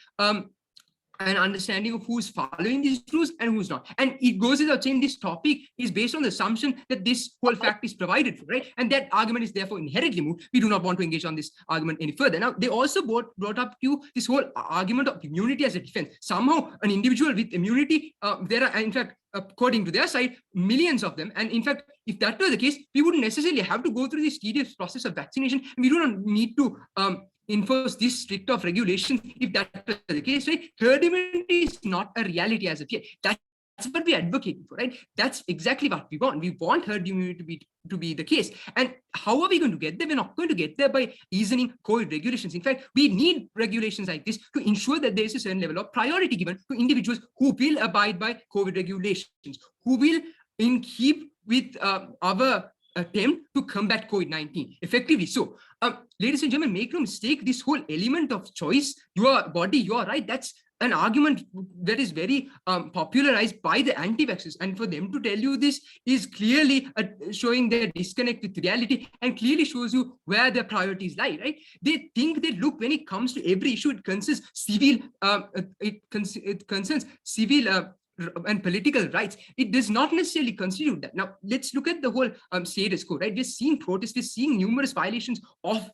an understanding of who's following these rules and who's not. And it goes without saying this topic is based on the assumption that this whole fact is provided for, right? And that argument is therefore inherently moot. We do not want to engage on this argument any further. Now, they also brought up to you this whole argument of immunity as a defense. Somehow, an individual with immunity, there are, in fact, according to their side, millions of them. And in fact, if that were the case, we wouldn't necessarily have to go through this tedious process of vaccination. We do not need to enforce this strict of regulations if that was the case, right? Herd immunity is not a reality as of yet. That's what we're advocating for, right? That's exactly what we want. We want herd immunity to be the case. And how are we going to get there? We're not going to get there by easing COVID regulations. In fact, we need regulations like this to ensure that there is a certain level of priority given to individuals who will abide by COVID regulations, who will in keep with our attempt to combat COVID-19 effectively. So, ladies and gentlemen, make no mistake, this whole element of choice, your body, your right, that's an argument that is very popularized by the anti-vaxxers. And for them to tell you this is clearly showing their disconnect with reality and clearly shows you where their priorities lie, right? They think that, look, when it comes to every issue, it concerns civil, it concerns civil and political rights. It does not necessarily constitute that. Now, let's look at the whole status quo, right? We're seeing protests, we're seeing numerous violations of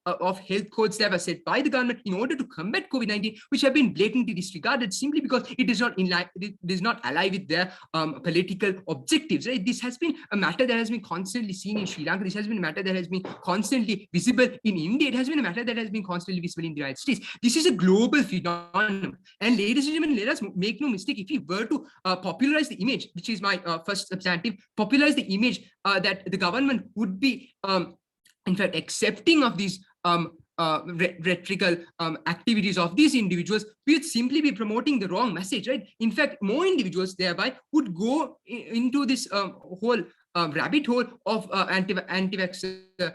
health codes that were set by the government in order to combat COVID-19, which have been blatantly disregarded simply because it is not in line, it is not aligned with their political objectives, right? This has been a matter that has been constantly seen in Sri Lanka. This has been a matter that has been constantly visible in India. It has been a matter that has been constantly visible in the United States. This is a global phenomenon. And ladies and gentlemen, let us make no mistake, if we were to popularize the image, which is my first substantive, popularize the image that the government would be, in fact, accepting of these rhetorical activities of these individuals, we would simply be promoting the wrong message, right? In fact, more individuals thereby would go into this whole rabbit hole of anti-vaxxer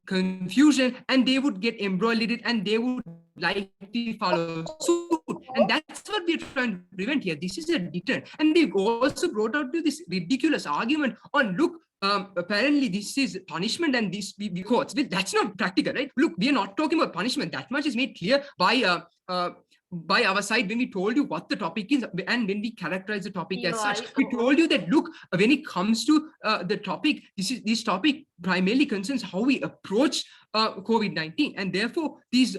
confusion, and they would get embroiled in it, and they would likely follow suit. And that's what we're trying to prevent here. This is a deterrent. And they've also brought out to this ridiculous argument on, look, apparently this is punishment and this we courts. Well, that's not practical, right? Look, we are not talking about punishment. That much is made clear by our side when we told you what the topic is and when we characterize the topic as such. We told you that, look, when it comes to the topic, this topic primarily concerns how we approach COVID-19, and therefore these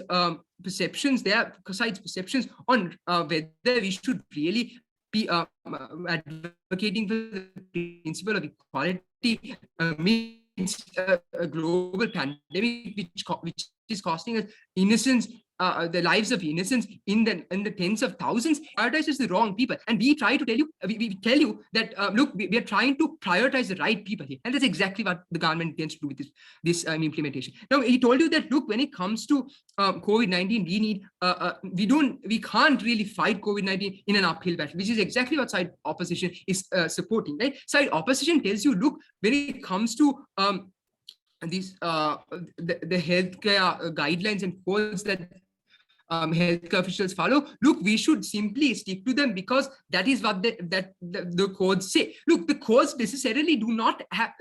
perceptions, there are perceptions on whether we should really be advocating for the principle of equality amidst a global pandemic which is costing us innocence, the lives of innocents in the tens of thousands, prioritizes the wrong people. And we try to tell you, we tell you that, look, we are trying to prioritize the right people here. And that's exactly what the government intends to do with this implementation. Now, he told you that, look, when it comes to COVID-19, we need, we can't really fight COVID-19 in an uphill battle, which is exactly what side opposition is supporting, right? Side opposition tells you, look, when it comes to these the healthcare guidelines and codes that healthcare officials follow, look, we should simply stick to them because that is what the codes say. Look, the codes necessarily do not have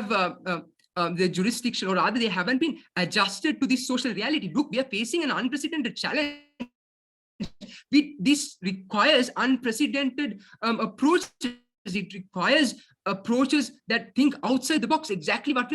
the jurisdiction, or rather they haven't been adjusted to this social reality. Look, we are facing an unprecedented challenge. This requires unprecedented approaches. It requires approaches that think outside the box, exactly what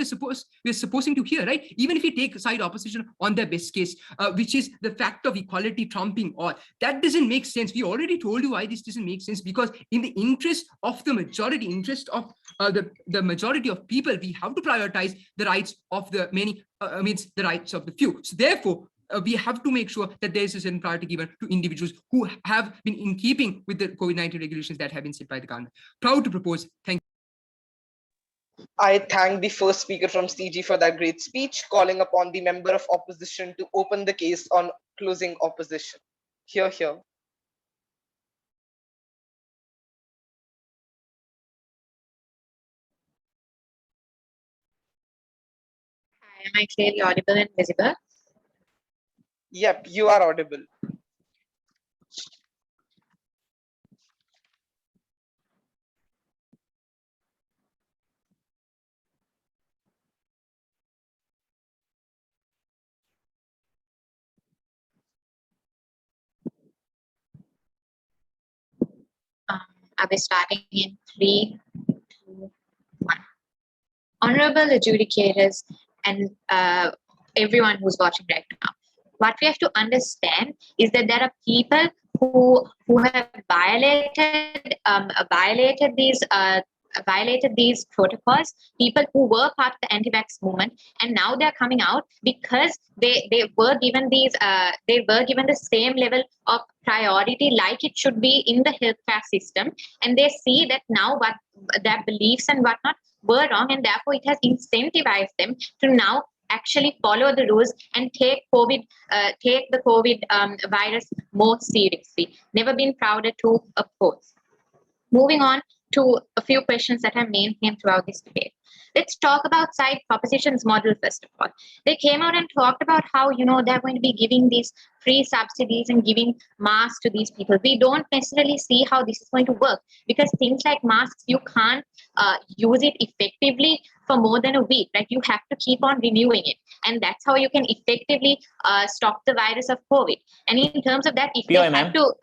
we're supposing to hear, right? Even if you take side opposition on their best case, which is the fact of equality trumping all, that doesn't make sense. We already told you why this doesn't make sense, because in the interest of the majority, interest of the majority of people, we have to prioritize the rights of the many amidst the rights of the few. So therefore, we have to make sure that there is a certain priority given to individuals who have been in keeping with the COVID-19 regulations that have been set by the government. Proud to propose. Thank you. I thank the first speaker from CG for that great speech, calling upon the member of opposition to open the case on closing opposition. Hear, hear. Am I clearly audible and visible? Yep, you are audible. I'll be starting in 3, 2, 1. Honorable adjudicators and everyone who's watching right now, what we have to understand is that there are people who have violated these protocols, people who were part of the anti-vax movement, and now they're coming out because they were given the same level of priority like it should be in the healthcare system, and they see that now what their beliefs and whatnot were wrong, and therefore it has incentivized them to now actually follow the rules and take the COVID virus more seriously. Never been prouder to oppose. Moving on to a few questions that have maintained throughout this debate. Let's talk about side propositions model first of all. They came out and talked about how they're going to be giving these free subsidies and giving masks to these people. We don't necessarily see how this is going to work, because things like masks, you can't use it effectively for more than a week, right? You have to keep on renewing it, and that's how you can effectively stop the virus of COVID. And in terms of that, if they have to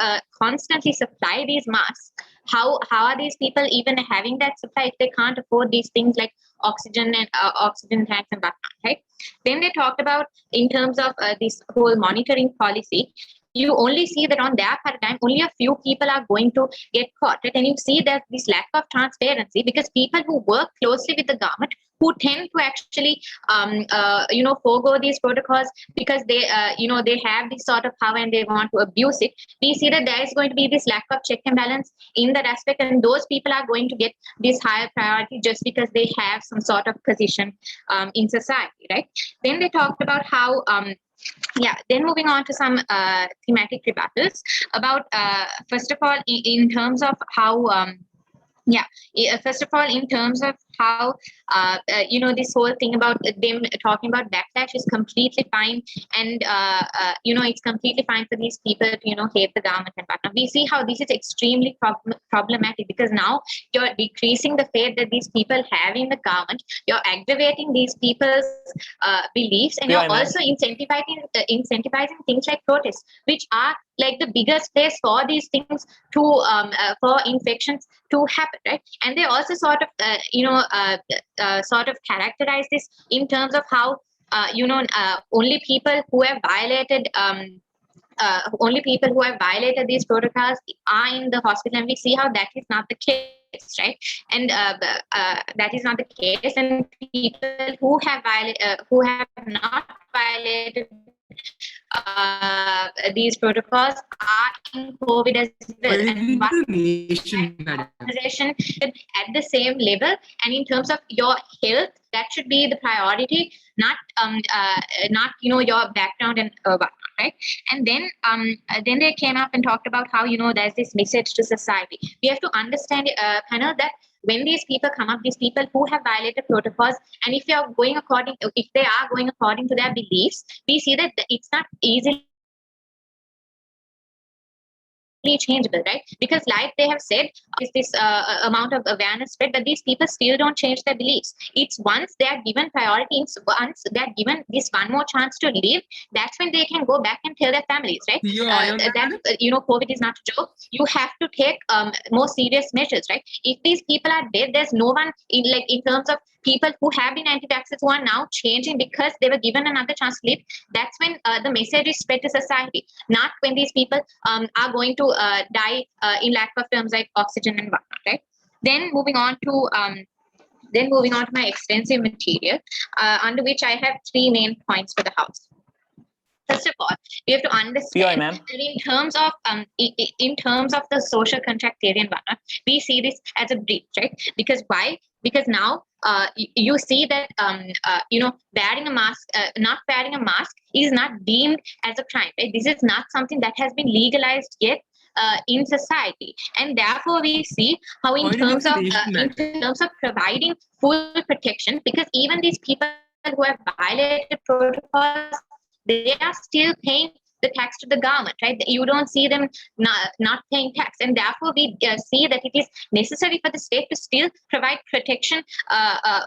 constantly supply these masks, how are these people even having that supply if they can't afford these things like oxygen and oxygen tanks and whatnot, right? Then they talked about in terms of this whole monitoring policy. You only see that on their paradigm, only a few people are going to get caught, right? And you see that this lack of transparency, because people who work closely with the government, who tend to actually, forego these protocols because they have this sort of power and they want to abuse it. We see that there is going to be this lack of check and balance in that aspect, and those people are going to get this higher priority just because they have some sort of position in society, right? Then they talked about how then moving on to some thematic rebuttals about first of all in terms of how first of all in terms of how this whole thing about them talking about backlash is completely fine, and it's completely fine for these people to hate the government and whatnot. We see how this is extremely problematic, because now you're decreasing the faith that these people have in the government, you're aggravating these people's beliefs, and you're also incentivizing things like protests, which are like the biggest place for these things to for infections to happen, right? And they also sort of characterize this in terms of how only people who have violated these protocols are in the hospital, and we see how that is not the case, right? And that is not the case, and people who have not violated these protocols are in COVID as well. And organization at the same level, and in terms of your health, that should be the priority, not your background and whatnot, right? And then they came up and talked about how there's this message to society. We have to understand panel that when these people come up, these people who have violated protocols, and if they are going according to their beliefs, we see that it's not easily changeable, right? Because like they have said, is this amount of awareness spread, but these people still don't change their beliefs. It's once they are given priority, once they are given this one more chance to live, that's when they can go back and tell their families, right? COVID is not a joke. You have to take more serious measures, right? If these people are dead, there's no one in terms of people who have been anti-vaxxers who are now changing because they were given another chance to live. That's when the message is spread to society, not when these people are going to die in lack of terms like oxygen and whatnot, right? Then moving on to my extensive material, under which I have 3 main points for the House. First of all, we have to understand that in terms of the social contract theory and whatnot, we see this as a breach, right? Because why? Because now you see that wearing a mask, not wearing a mask is not deemed as a crime, right? This is not something that has been legalized yet in society, and therefore we see how in terms of providing full protection, because even these people who have violated protocols, they are still paying the tax to the government, right? You don't see them not paying tax, and therefore we see that it is necessary for the state to still provide protection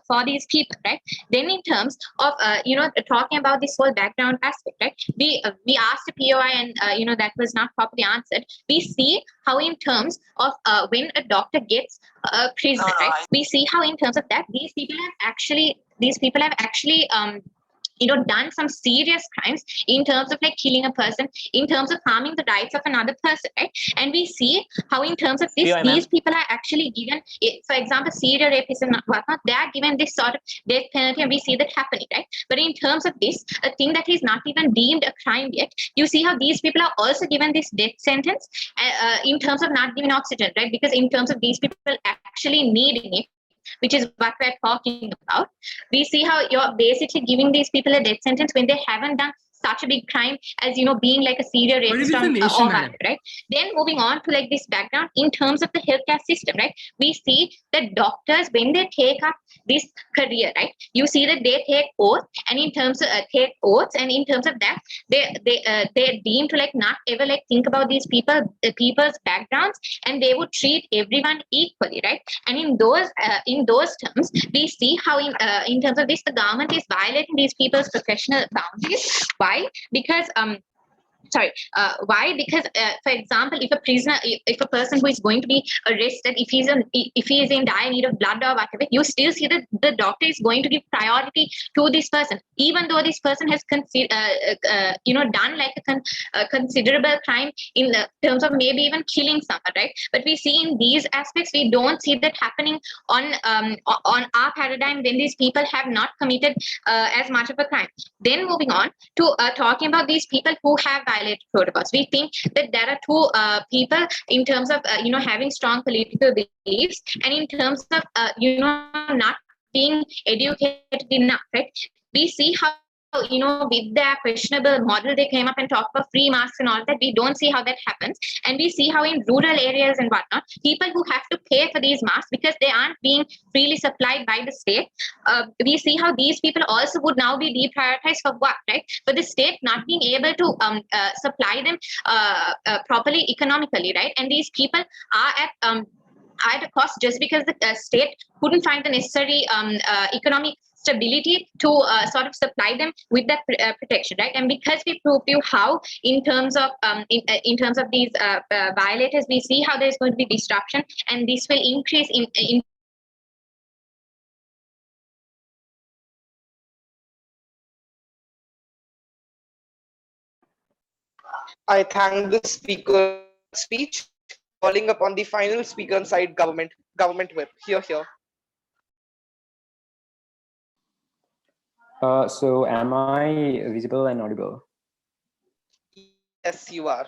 for these people, right? Then in terms of talking about this whole background aspect, right? We asked a POI and that was not properly answered. We see how in terms of when a doctor gets a prisoner, right? We see how in terms of that these people have actually done some serious crimes in terms of like killing a person, in terms of harming the rights of another person, right? And we see how in terms of this, POI, these people are actually given, for example, serial rapists and whatnot, they are given this sort of death penalty, and we see that happening, right? But in terms of this, a thing that is not even deemed a crime yet, you see how these people are also given this death sentence in terms of not giving oxygen, right? Because in terms of these people actually needing it, which is what we're talking about. We see how you're basically giving these people a death sentence when they haven't done such a big crime as being like a serial rapist or madam? right? Then moving on to like this background in terms of the healthcare system, right? We see that doctors, when they take up this career, right, you see that they take oath, and in terms of take oaths, and in terms of that, they're deemed to like not ever like think about these people's backgrounds, and they would treat everyone equally, right? And in those terms, we see how in terms of this, the government is violating these people's professional boundaries. Why? Because why? Because for example, if a prisoner, if a person who is going to be arrested, if he is in dire need of blood or whatever, you still see that the doctor is going to give priority to this person, even though this person has done like a considerable crime in the terms of maybe even killing someone, right? But we see in these aspects, we don't see that happening on our paradigm when these people have not committed as much of a crime. Then moving on to talking about these people who have violated protocols, we think that there are two people in terms of having strong political beliefs, and in terms of not being educated enough, right? We see how with their questionable model, they came up and talked about free masks and all that. We don't see how that happens, and we see how in rural areas and whatnot, people who have to pay for these masks because they aren't being freely supplied by the state, we see how these people also would now be deprioritized for what, right? For the state not being able to supply them properly economically, right? And these people are at a cost just because the state couldn't find the necessary economic stability to sort of supply them with that protection, right? And because we proved you how in terms of these violators, we see how there's going to be disruption, and this will increase in I thank the speaker speech, calling upon the final speaker on side government whip. Here. So am I visible and audible? Yes, you are.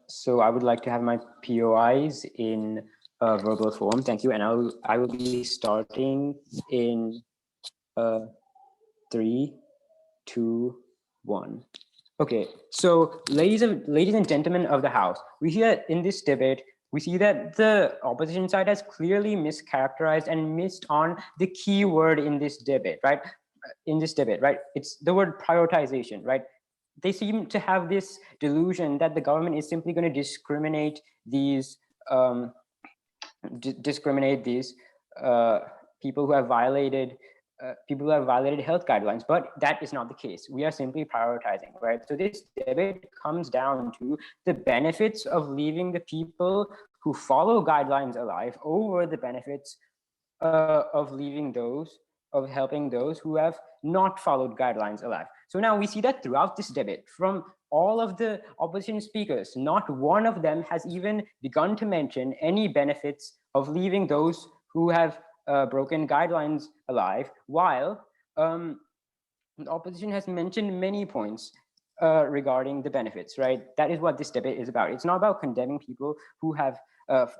So I would like to have my POIs in verbal form. Thank you. And I will be starting in 3, 2, 1. Okay. So ladies and gentlemen of the House, we hear in this debate, we see that the opposition side has clearly mischaracterized and missed on the key word in this debate, right? It's the word prioritization, right? They seem to have this delusion that the government is simply going to discriminate these people who have violated health guidelines, but that is not the case. We are simply prioritizing, right? So this debate comes down to the benefits of leaving the people who follow guidelines alive over the benefits of helping those who have not followed guidelines alive. So now we see that throughout this debate, from all of the opposition speakers, not one of them has even begun to mention any benefits of leaving those who have broken guidelines alive, while the opposition has mentioned many points regarding the benefits, right? That is what this debate is about. It's not about condemning people who have not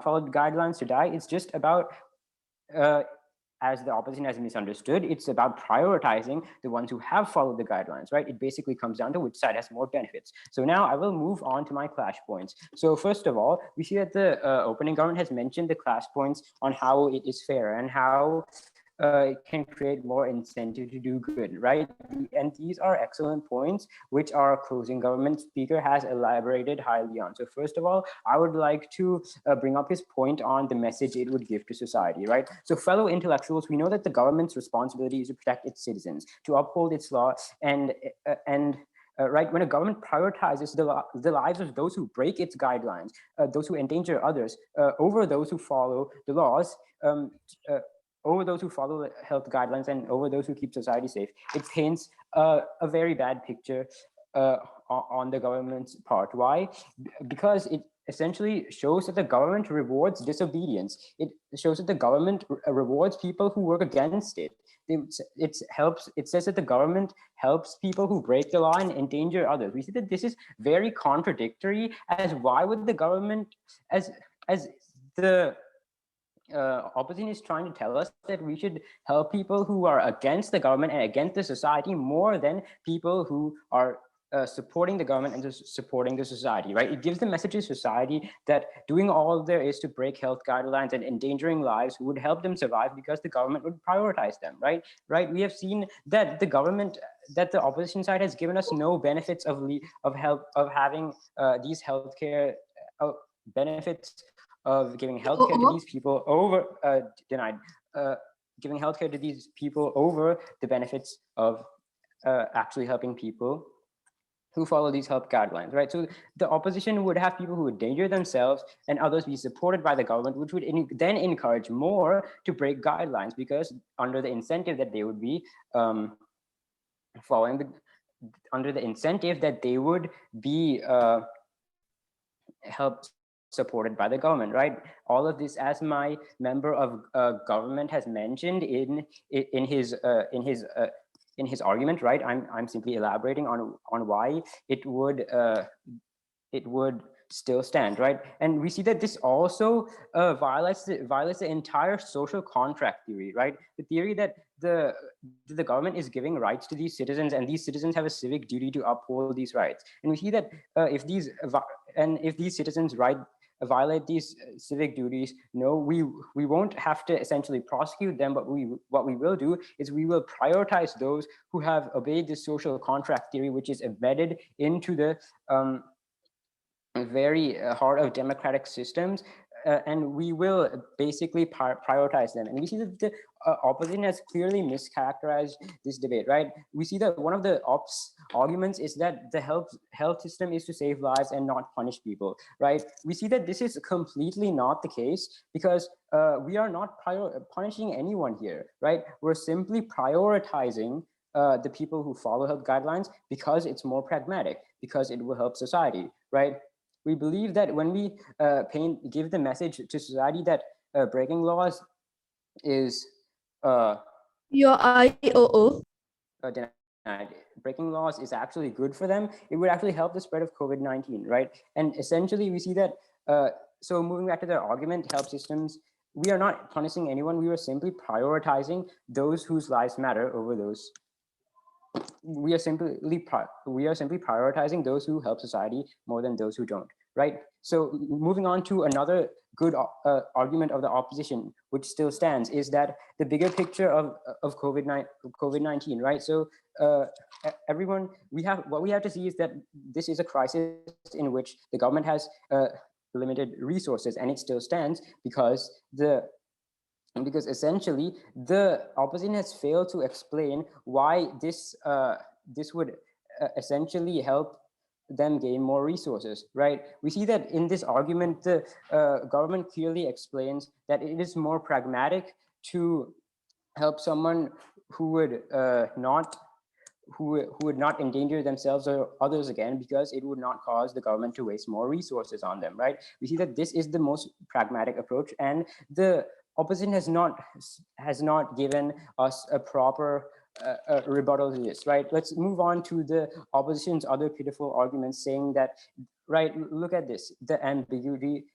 followed guidelines to die. It's just about, as the opposition has misunderstood, it's about prioritizing the ones who have followed the guidelines, right? It basically comes down to which side has more benefits. So now I will move on to my clash points. So first of all, we see that the opening government has mentioned the clash points on how it is fair and how can create more incentive to do good, right? And these are excellent points, which our closing government speaker has elaborated highly on. So first of all, I would like to bring up his point on the message it would give to society, right? So fellow intellectuals, we know that the government's responsibility is to protect its citizens, to uphold its law, and right, when a government prioritizes the lives of those who break its guidelines, those who endanger others, over those who follow the laws, over those who follow the health guidelines, and over those who keep society safe, it paints a very bad picture on the government's part. Why? Because it essentially shows that the government rewards disobedience. It shows that the government rewards people who work against it. It says that the government helps people who break the law and endanger others. We see that this is very contradictory, as why would the government, as the opposition is trying to tell us that we should help people who are against the government and against the society more than people who are supporting the government and supporting the society, right? It gives the message to society that doing all there is to break health guidelines and endangering lives would help them survive because the government would prioritize them, right? Right. We have seen that the government, that the opposition side has given us no benefits of having these healthcare benefits of giving healthcare to these people over giving healthcare to these people over the benefits of actually helping people who follow these health guidelines, right? So the opposition would have people who would endanger themselves and others be supported by the government, which would then encourage more to break guidelines, because under the incentive that they would be under the incentive that they would be helped supported by the government, right? All of this, as my member of government has mentioned in his argument, right? I'm simply elaborating on why it would still stand, right? And we see that this also violates the entire social contract theory, right? The theory that the government is giving rights to these citizens, and these citizens have a civic duty to uphold these rights. And we see that if these citizens violate these civic duties, no, we won't have to essentially prosecute them, but what we will do is we will prioritize those who have obeyed the social contract theory, which is embedded into the very heart of democratic systems, and we will basically prioritize them. And we see that the opposition has clearly mischaracterized this debate, right? We see that one of the arguments is that the health system is to save lives and not punish people, right? We see that this is completely not the case, because we are not punishing anyone here, right? We're simply prioritizing the people who follow health guidelines because it's more pragmatic, because it will help society, right? We believe that when we give the message to society that breaking laws is Your IOO. denied, breaking laws is actually good for them, it would actually help the spread of COVID-19, right? And essentially we see that, so moving back to their argument, health systems, we are not punishing anyone, we are simply prioritizing those whose lives matter over those. We are simply prioritizing those who help society more than those who don't, right? So moving on to another good argument of the opposition, which still stands, is that the bigger picture of COVID-19, right? So everyone, what we have to see is that this is a crisis in which the government has limited resources, and it still stands because essentially the opposition has failed to explain why this would essentially help them gain more resources, right? We see that in this argument, the government clearly explains that it is more pragmatic to help someone who would not endanger themselves or others again, because it would not cause the government to waste more resources on them, right? We see that this is the most pragmatic approach, and the opposition has not given us a proper rebuttal to this, right? Let's move on to the opposition's other pitiful arguments, saying that, right, look at this, the ambiguity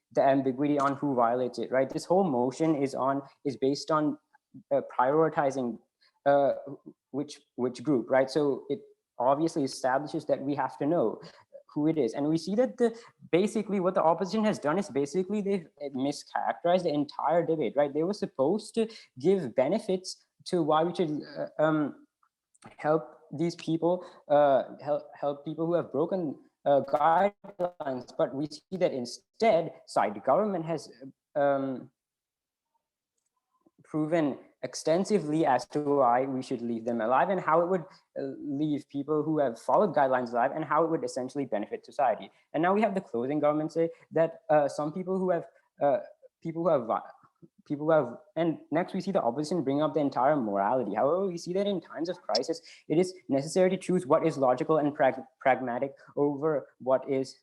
on who violates it, right? This whole motion is based on prioritizing which group, right? So it obviously establishes that we have to know who it is. And we see that basically what the opposition has done is basically they've mischaracterized the entire debate, right? They were supposed to give benefits to why we should help these people, help people who have broken guidelines, but we see that instead, the government has proven extensively as to why we should leave them alive and how it would leave people who have followed guidelines alive and how it would essentially benefit society. And now we have the closing government say that some people who have and next we see the opposition bring up the entire morality. However, we see that in times of crisis, it is necessary to choose what is logical and pragmatic over what is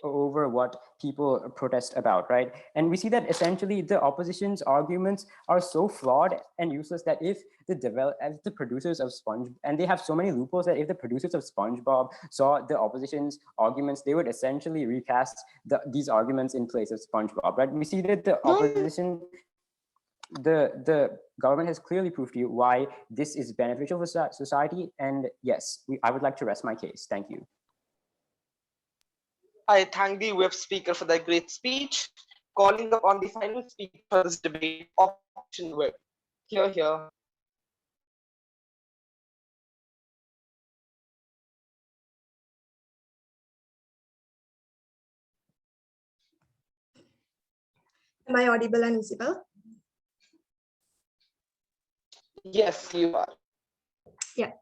over what people protest about, right? And we see that essentially the opposition's arguments are so flawed and useless that if the producers of and they have so many loopholes that if the producers of SpongeBob saw the opposition's arguments, they would essentially recast these arguments in place of SpongeBob, right? We see that the opposition, the government has clearly proved to you why this is beneficial for society. And yes, I would like to rest my case. Thank you. I thank the web speaker for that great speech. Calling upon the final speaker for this debate, Option Web. Here. Am I audible and visible? Yes, you are. Yeah.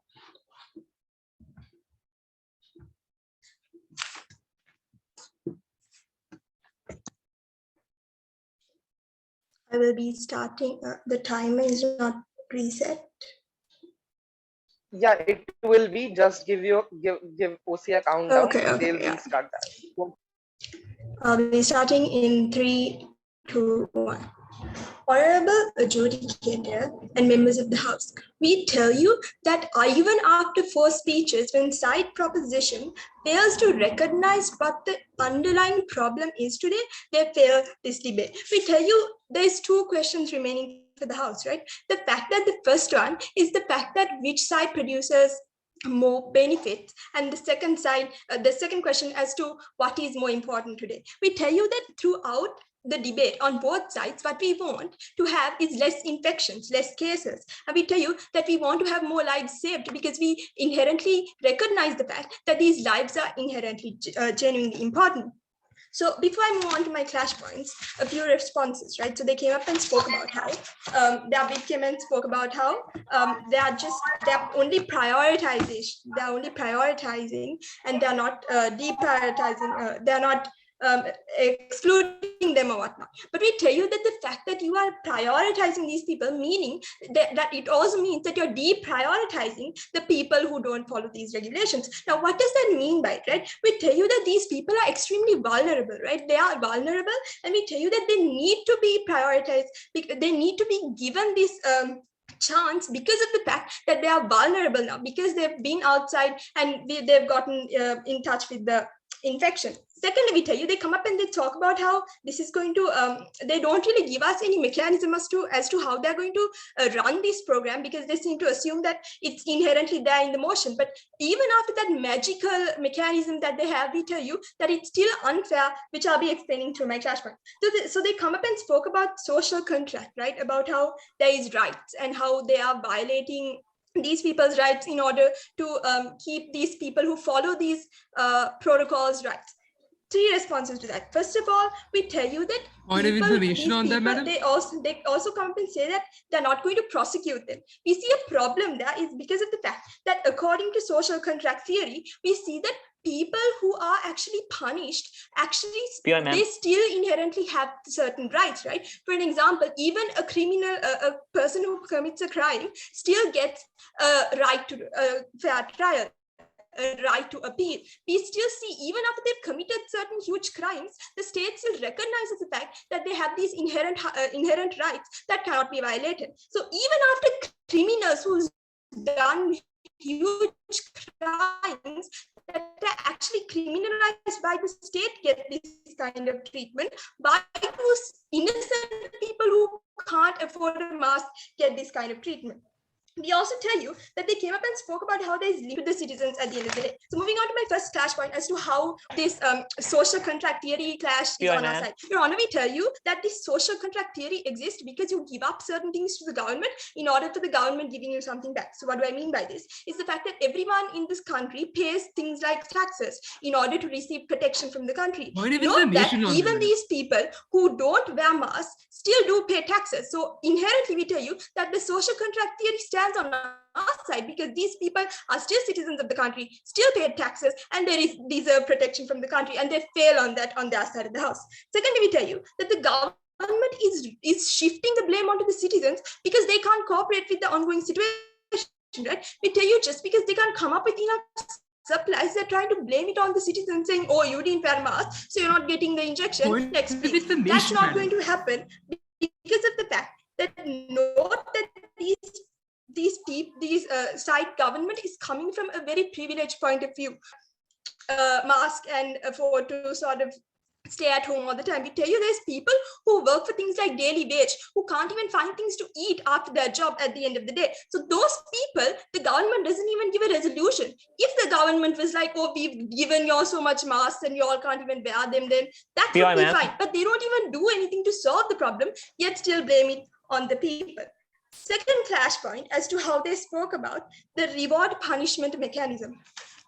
I will be starting. The timer is not preset. Yeah, it will be. Just give OC a countdown. Okay, They'll yeah. restart that. I'll be starting in 3, 2, 1. Honorable adjudicator and members of the House, we tell you that even after 4 speeches, when side proposition fails to recognize what the underlying problem is today, they fail this debate. We tell you there's 2 questions remaining for the House, right? The fact that the first one is the fact that which side produces more benefits, and the second question as to what is more important today. We tell you that throughout the debate on both sides, what we want to have is less infections, less cases. And we tell you that we want to have more lives saved because we inherently recognize the fact that these lives are inherently genuinely important. So before I move on to my clash points, a few responses, right? So they came up and spoke about how David came and spoke about how they're only prioritizing and they're not deprioritizing, they're not excluding them or whatnot. But we tell you that the fact that you are prioritizing these people, meaning that it also means that you're deprioritizing the people who don't follow these regulations. Now, what does that mean by it, right? We tell you that these people are extremely vulnerable, right? They are vulnerable, and we tell you that they need to be prioritized. They need to be given this chance because of the fact that they are vulnerable now, because they've been outside and they've gotten in touch with the infection. Secondly, we tell you, they come up and they talk about how this is going to, they don't really give us any mechanism as to how they're going to run this program, because they seem to assume that it's inherently there in the motion. But even after that magical mechanism that they have, we tell you that it's still unfair, which I'll be explaining through my clash point. So they come up and spoke about social contract, right? About how there is rights and how they are violating these people's rights in order to keep these people who follow these protocols rights. 3 responses to that. First of all, we tell you that point of information on that, madam. They also come up and say that they're not going to prosecute them. We see a problem there is because of the fact that according to social contract theory, we see that people who are actually punished, they still inherently have certain rights, right? For an example, even a criminal, a person who commits a crime still gets a right to a fair trial, a right to appeal. We still see, even after they've committed certain huge crimes, the state still recognizes the fact that they have these inherent rights that cannot be violated. So even after criminals who's done huge crimes that are actually criminalized by the state get this kind of treatment, why do innocent people who can't afford a mask get this kind of treatment? We also tell you that they came up and spoke about how there's link to the citizens at the end of the day. So moving on to my first clash point as to how this social contract theory clash is on our side. Your Honor, we tell you that this social contract theory exists because you give up certain things to the government in order for the government giving you something back. So what do I mean by this? Is the fact that everyone in this country pays things like taxes in order to receive protection from the country. Note that even these people who don't wear masks still do pay taxes. So inherently, we tell you that the social contract theory stands on our side because these people are still citizens of the country, still pay taxes, and they deserve protection from the country, and they fail on that on their side of the house. Secondly, we tell you that the government is shifting the blame onto the citizens because they can't cooperate with the ongoing situation, right? We tell you just because they can't come up with enough supplies, they're trying to blame it on the citizens, saying, oh, you didn't wear mask, so you're not getting the injection. Next, please. That's not going to happen because of the fact that note that these side government is coming from a very privileged point of view. Mask and afford to sort of stay at home all the time. We tell you there's people who work for things like daily wage, who can't even find things to eat after their job at the end of the day. So those people, the government doesn't even give a resolution. If the government was like, oh, we've given you all so much masks and you all can't even wear them, then that would be fine. But they don't even do anything to solve the problem, yet still blame it on the people. Second clash point as to how they spoke about the reward punishment mechanism.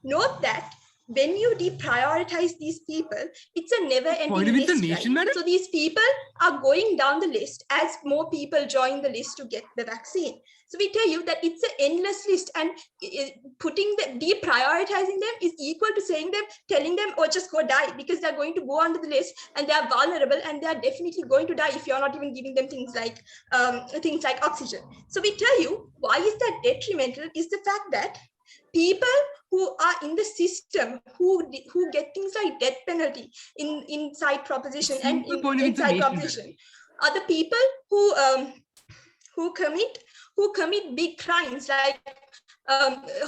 Note that when you deprioritize these people, it's a never-ending list, right? So these people are going down the list as more people join the list to get the vaccine. So we tell you that it's an endless list, and deprioritizing them is equal to telling them, oh, just go die, because they're going to go onto the list and they're vulnerable and they're definitely going to die if you're not even giving them things like oxygen. So we tell you why is that detrimental is the fact that people who are in the system who get things like death penalty inside proposition and inside proposition are the people who commit big crimes, like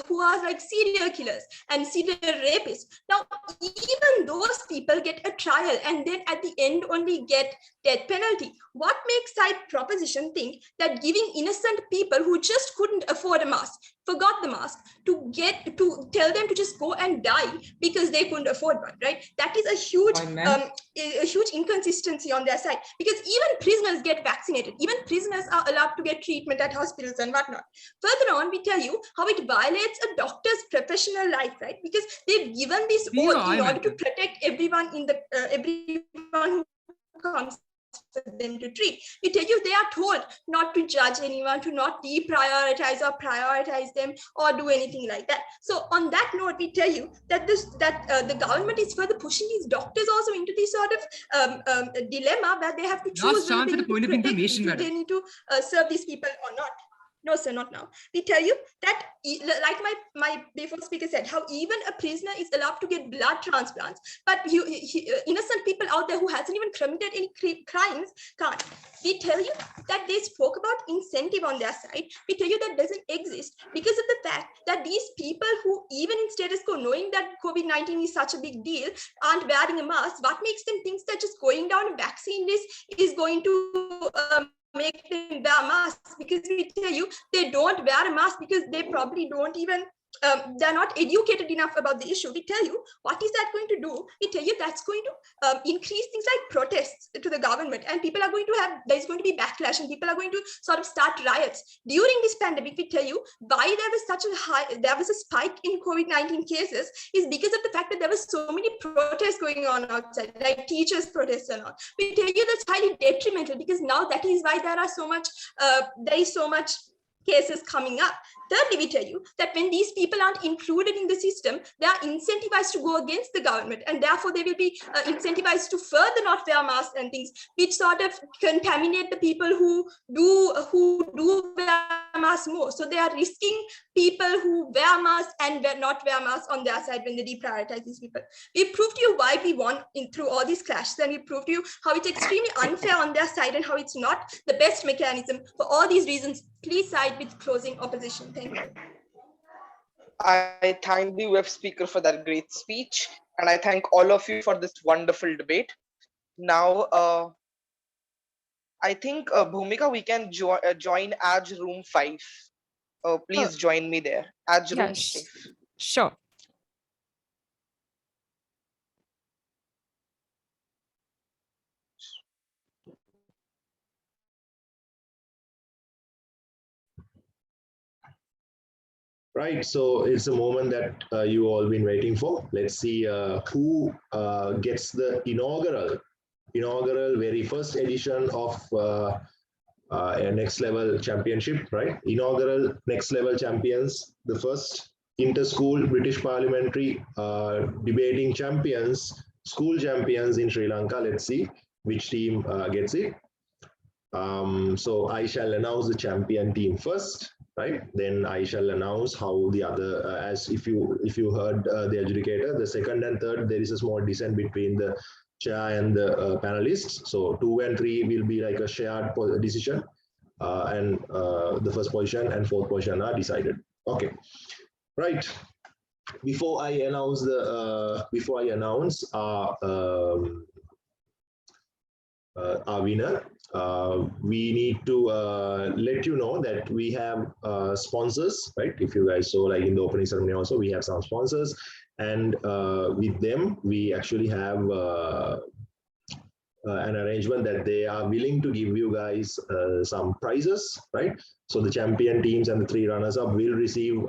who are like serial killers and serial rapists. Now, even those people get a trial and then at the end only get death penalty. What makes side proposition think that giving innocent people who just couldn't afford a mask, forgot the mask, to tell them to just go and die because they couldn't afford one, right? That is a huge inconsistency on their side, because even prisoners get vaccinated. Even prisoners are allowed to get treatment at hospitals and whatnot. Further on, we tell you how it violates a doctor's professional life, right? Because they've given this oath in order to protect everyone everyone who comes for them to treat. We tell you they are told not to judge anyone, to not deprioritize or prioritize them or do anything like that. So on that note, we tell you that the government is further pushing these doctors also into this sort of dilemma where they have to choose whether they need to serve these people or not. No, sir, not now. We tell you that, like my before speaker said, how even a prisoner is allowed to get blood transplants, but innocent people out there who hasn't even committed any crimes can't. We tell you that they spoke about incentive on their side. We tell you that doesn't exist because of the fact that these people who, even in status quo, knowing that COVID-19 is such a big deal, aren't wearing a mask. What makes them think that just going down a vaccine list is going to make them wear masks? Because we tell you they don't wear a mask because they probably don't even they're not educated enough about the issue. We tell you what is that going to do? We tell you that's going to increase things like protests to the government, and people are going to there's going to be backlash, and people are going to sort of start riots. During this pandemic, we tell you why there was a spike in COVID-19 cases is because of the fact that there was so many protests going on outside, like teachers protests and all. We tell you that's highly detrimental, because now that is why there is so much cases coming up. Thirdly, we tell you that when these people aren't included in the system, they are incentivized to go against the government, and therefore they will be incentivized to further not wear masks and things, which sort of contaminate the people who do wear masks more. So they are risking people who wear masks and not wear masks on their side when they deprioritize these people. We proved to you why we won through all these clashes, and we proved to you how it's extremely unfair on their side and how it's not the best mechanism. For all these reasons, please side with closing opposition. Thank you. I thank the web speaker for that great speech, and I thank all of you for this wonderful debate. Now, I think, Bhumika, we can join Aj room 5. please join me there. Ajrun, Yes, sure. Right, so it's a moment that you all been waiting for. Let's see who gets the inaugural very first edition of a Next Level Championship, right? Inaugural Next Level Champions, the first inter-school British Parliamentary debating champions, school champions in Sri Lanka. Let's see which team gets it. So I shall announce the champion team first, right? Then I shall announce how the other, as if you heard the adjudicator, the second and third, there is a small dissent between the chair and the panelists. So 2 and 3 will be like a shared decision, and the first position and fourth position are decided. Okay, right. Before I announce our winner, we need to let you know that we have sponsors, right? If you guys saw, like in the opening ceremony also, we have some sponsors, and with them we actually have an arrangement that they are willing to give you guys some prizes, right? So the champion teams and the 3 runners-up will receive,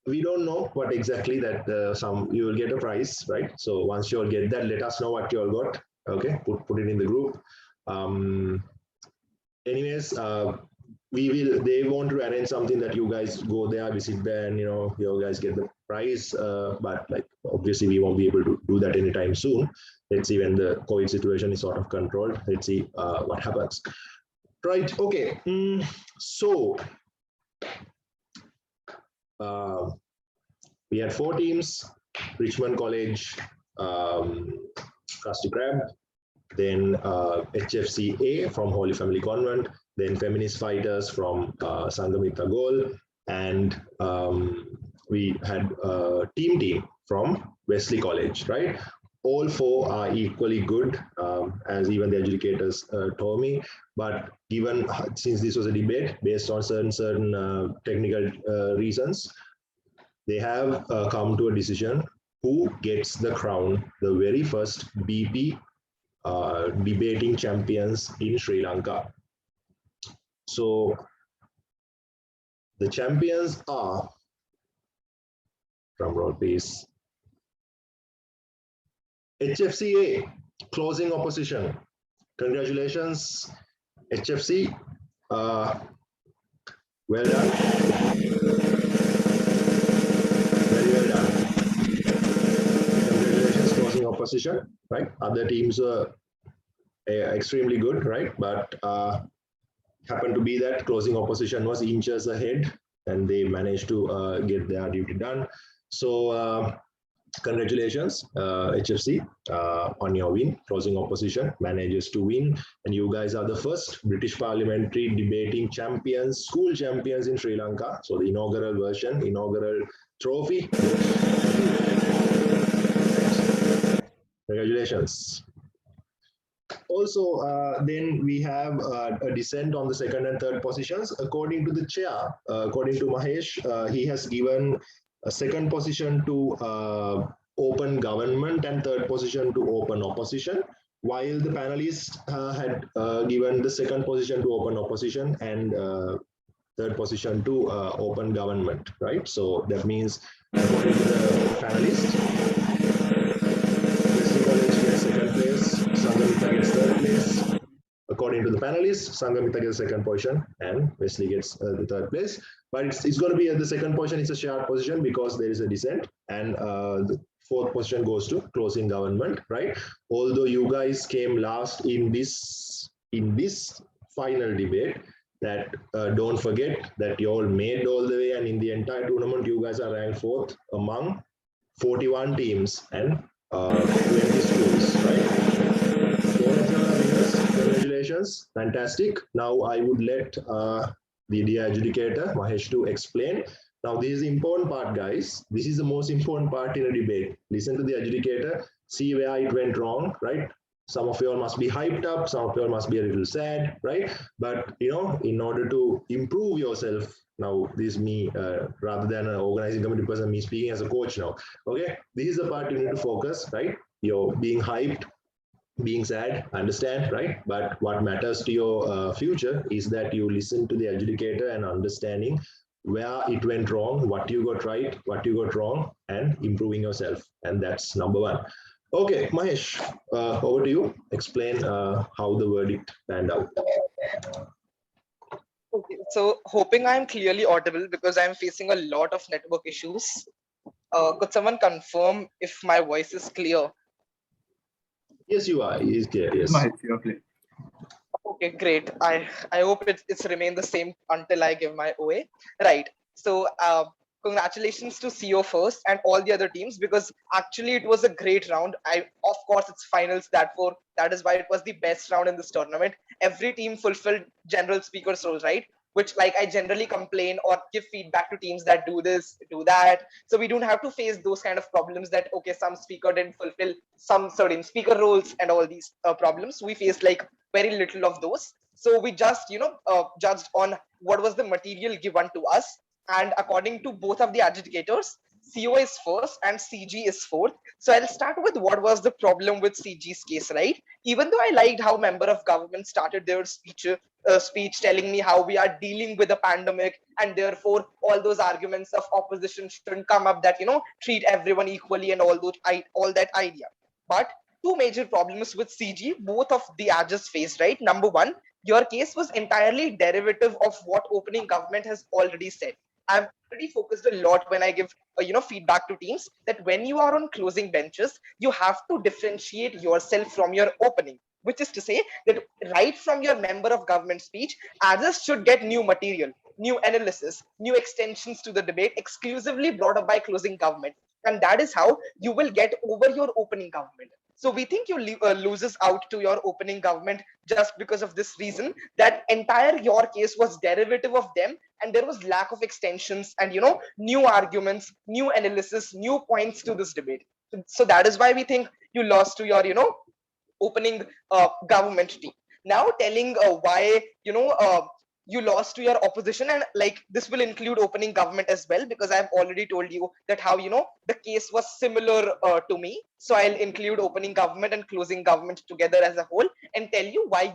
we don't know what exactly that you will get a prize, right? So once you'll get that, let us know what you all got. Okay, put it in the group. Anyways, they want to arrange something that you guys go there, visit there, and you guys get the prize. But like obviously we won't be able to do that anytime soon. Let's see when the COVID situation is sort of controlled. Let's see what happens. Right. Okay. So we had 4 teams: Richmond College, Crusty, then HFCA from Holy Family Convent, then Feminist Fighters from Sanghamiththa Goal, and we had team from Wesley College, right? All 4 are equally good, as even the educators told me. But given, since this was a debate based on certain technical reasons, they have come to a decision who gets the crown, the very first BP debating champions in Sri Lanka. So the champions are, drum roll please, HFCA, closing opposition. Congratulations, HFC. Well done. Very well done. Congratulations, closing opposition, right? Other teams were extremely good, right? But happened to be that closing opposition was inches ahead, and they managed to get their duty done. So congratulations, HFC, on your win. Closing opposition manages to win, and you guys are the first British Parliamentary debating champions, school champions in Sri Lanka. So the inaugural version, inaugural trophy. Congratulations. Also, then we have a dissent on the second and third positions. According to the chair, according to Mahesh, he has given a second position to open government and third position to open opposition, while the panelists had given the second position to open opposition and third position to open government, right? So that means, according to the panelists, Wesley College gets second place, Sanghamiththa gets third place. According to the panelists, Sanghamiththa gets second position and Wesley gets the third place. But it's going to be at the second position, it's a shared position because there is a dissent, and the fourth position goes to closing government, right? Although you guys came last in this final debate, that don't forget that you all made all the way, and in the entire tournament you guys are ranked 4th among 41 teams and 20 schools, right? So all of them are winners. Congratulations, fantastic. Now I would let the dear adjudicator Mahesh to explain. Now this is the important part, guys. This is the most important part in a debate. Listen to the adjudicator, see where it went wrong, right? some of you all must be hyped up, some of you all must be a little sad, right? But in order to improve yourself, now this is me rather than an organizing committee person, me speaking as a coach now. Okay, this is the part you need to focus, right? You're being hyped, being sad, understand, right? But what matters to your future is that you listen to the adjudicator and understanding where it went wrong, what you got right, what you got wrong, and improving yourself. And that's number one. Okay, Mahesh, over to you. Explain how the verdict panned out. Okay, so hoping I'm clearly audible because I'm facing a lot of network issues. Could someone confirm if my voice is clear? Yes, you are. It is clear. Yes. Okay, great. I hope it's remained the same until I give my OA. Right. So congratulations to CO first and all the other teams, because actually it was a great round. Of course it's finals, that is why it was the best round in this tournament. Every team fulfilled general speaker's roles, right? Which, like, I generally complain or give feedback to teams that do this, do that. So we don't have to face those kind of problems that, okay, some speaker didn't fulfill some certain speaker roles and all these problems. We faced like very little of those. So we just, judged on what was the material given to us. And according to both of the adjudicators, CO is first and CG is fourth. So I'll start with what was the problem with CG's case, right? Even though I liked how member of government started their speech telling me how we are dealing with a pandemic and therefore all those arguments of opposition shouldn't come up, that treat everyone equally and all that idea. But two major problems with CG both of the judges faced, right? Number one, your case was entirely derivative of what opening government has already said. I've already focused a lot when I give feedback to teams that when you are on closing benches, you have to differentiate yourself from your opening, which is to say that right from your member of government speech, others should get new material, new analysis, new extensions to the debate exclusively brought up by closing government. And that is how you will get over your opening government. So we think you loses out to your opening government just because of this reason, that entire your case was derivative of them, and there was lack of extensions and new arguments, new analysis, new points to this debate. So that is why we think you lost to your opening government team. Now telling why you lost to your opposition, and like this will include opening government as well, because I've already told you that how the case was similar to me. So I'll include opening government and closing government together as a whole and tell you why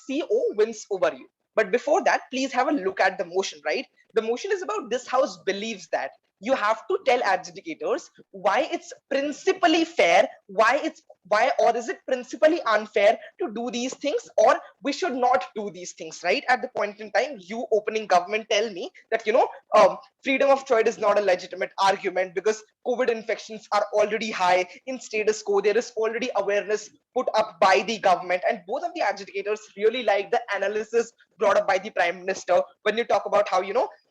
CO wins over you. But before that, please have a look at the motion, right? The motion is about this house believes that you have to tell adjudicators why it's principally fair, why or is it principally unfair to do these things, or we should not do these things, right? At the point in time, you opening government tell me that freedom of choice is not a legitimate argument because COVID infections are already high in status quo. There is already awareness put up by the government, and both of the adjudicators really like the analysis brought up by the Prime Minister when you talk about how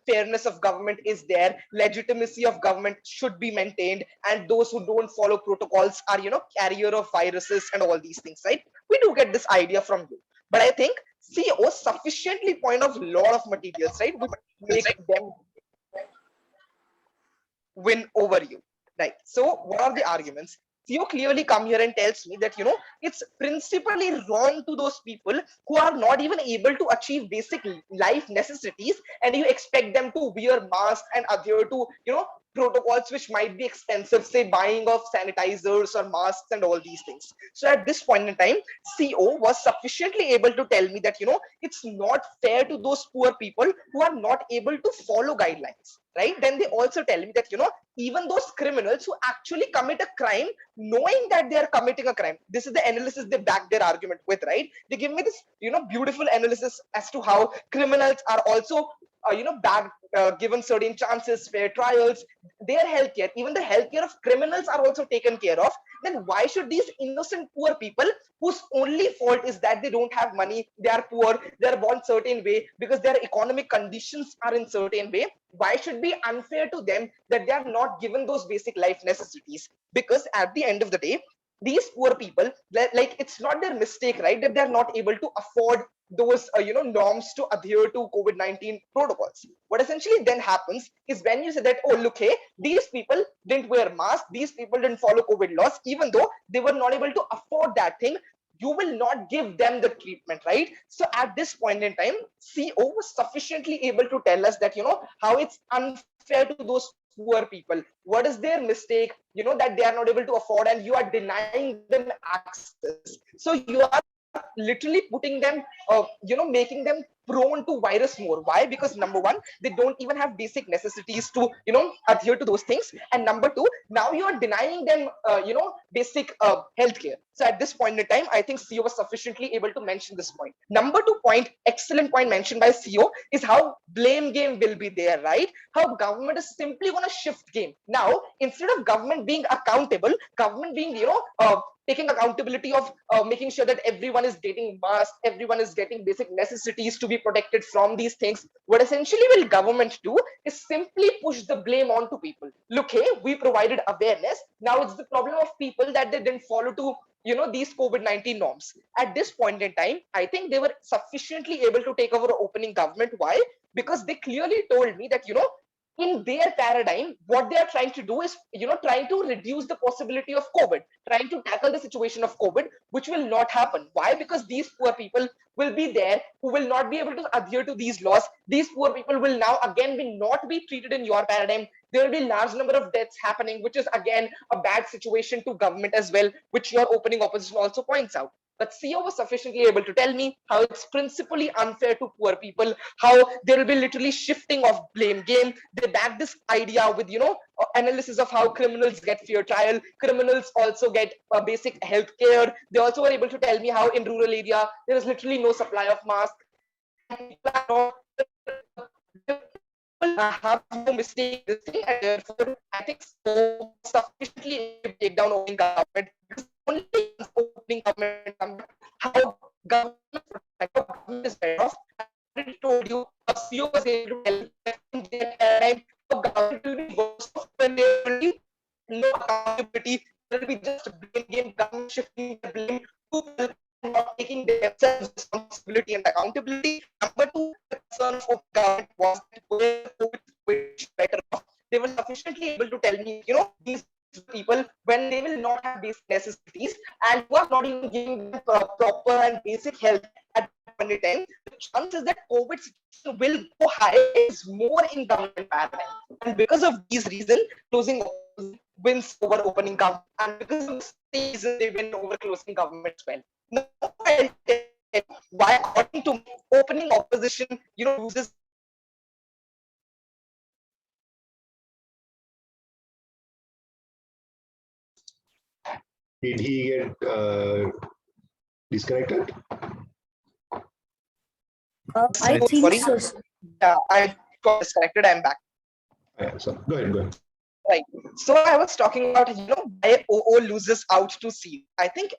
fairness of government is there, legitimacy of government should be maintained, and those who don't follow protocols are carrier of viruses and all these things, right? We do get this idea from you, but I think CO sufficiently point of lot of materials, right, which make them win over you, right? So what are the arguments? CO clearly come here and tells me that it's principally wrong to those people who are not even able to achieve basic life necessities, and you expect them to wear masks and adhere to protocols which might be expensive, say buying of sanitizers or masks and all these things. So at this point in time, CO was sufficiently able to tell me that it's not fair to those poor people who are not able to follow guidelines, right? Then they also tell me that even those criminals who actually commit a crime knowing that they are committing a crime, this is the analysis they back their argument with, right? They give me this beautiful analysis as to how criminals are also given certain chances, fair trials, their healthcare, even the healthcare of criminals are also taken care of. Then why should these innocent poor people, whose only fault is that they don't have money, they are poor, they are born certain way because their economic conditions are in certain way, why should be unfair to them that they are not given those basic life necessities? Because at the end of the day, these poor people, like, it's not their mistake, right, that they are not able to afford those norms to adhere to COVID-19 protocols. What essentially then happens is when you say that, oh look, hey, these people didn't wear masks, these people didn't follow COVID laws, even though they were not able to afford that thing, you will not give them the treatment, right? So at this point in time, CO was sufficiently able to tell us that, how it's unfair to those poor people. What is their mistake, that they are not able to afford, and you are denying them access. So you are literally putting them, making them prone to virus more. Why? Because number one, they don't even have basic necessities to, adhere to those things. And number two, now you are denying them, basic healthcare. So at this point in time, I think CEO was sufficiently able to mention this point. Number 2 point, excellent point mentioned by CEO, is how blame game will be there, right? How government is simply going to shift game. Now, instead of government being accountable, government being, taking accountability of making sure that everyone is getting masks, everyone is getting basic necessities to be protected from these things. What essentially will government do is simply push the blame onto people. Look, hey, we provided awareness. Now it's the problem of people that they didn't follow to, these COVID-19 norms. At this point in time, I think they were sufficiently able to take over opening government. Why? Because they clearly told me that, in their paradigm, what they are trying to do is, trying to reduce the possibility of COVID, trying to tackle the situation of COVID, which will not happen. Why? Because these poor people will be there who will not be able to adhere to these laws. These poor people will now again be not be treated in your paradigm. There will be large number of deaths happening, which is again a bad situation to government as well, which your opening opposition also points out. But CEO was sufficiently able to tell me how it's principally unfair to poor people, how there will be literally shifting of blame game. They back this idea with, analysis of how criminals get fair trial, criminals also get basic health care. They also were able to tell me how in rural area, there is literally no supply of masks. Have no mistake this thing, and therefore I think so sufficiently take down opening government, because only opening government how government is better off. I already told you, CEO was able to tell them how government will be worse off when there will be no accountability. There will be just a blame game, government shifting the blame to people not taking themselves responsibility and accountability. Number two, the concern of government was that COVID better off. They were sufficiently able to tell me, these people, when they will not have basic necessities and you are not even giving them proper and basic health at one time, the chances that COVID situation will go high is more in government paradigm. And because of these reasons, closing wins over opening government, and because of this reason, they win over closing government as well. Now, I'll tell you why, according to opening opposition, loses. Did he get disconnected? I think Sorry. so. Yeah, I got disconnected. I'm back. Yeah, so go ahead. Right. So I was talking about, why OO loses out to C. I think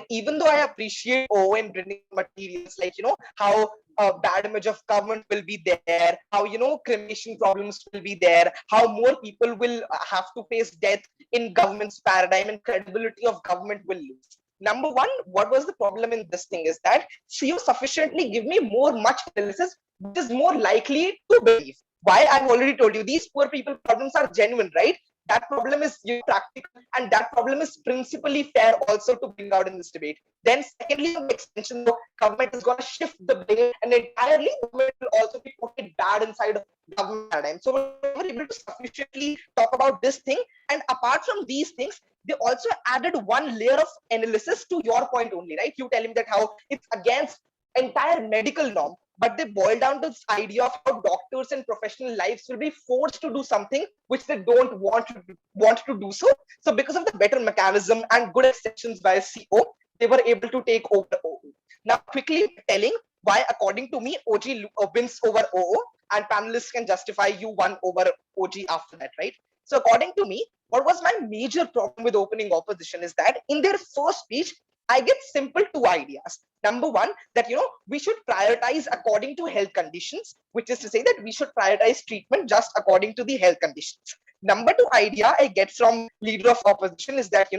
even though I appreciate OO in bringing materials like, how a bad image of government will be there, how, cremation problems will be there, how more people will have to face death in government's paradigm, and credibility of government will lose. Number one, what was the problem in this thing is that CEO sufficiently give me much analysis, which is more likely to believe. Why? I've already told you, these poor people problems are genuine, right? That problem is practical, and that problem is principally fair also to bring out in this debate. Then secondly, on the extension, the government is going to shift the blame, and entirely government will also be put bad inside of government paradigm. So we were able to sufficiently talk about this thing. And apart from these things, they also added one layer of analysis to your point only, right? You telling that how it's against entire medical norm, but they boil down to this idea of how doctors and professional lives will be forced to do something which they don't want to do so. So because of the better mechanism and good exceptions by CO, they were able to take over OO. Now quickly telling why, according to me, OG wins over OO, and panelists can justify you won over OG after that, right? So according to me, what was my major problem with opening opposition is that in their first speech, I get simple two ideas. Number one, that we should prioritize according to health conditions, which is to say that we should prioritize treatment just according to the health conditions. Number two idea I get from leader of opposition is that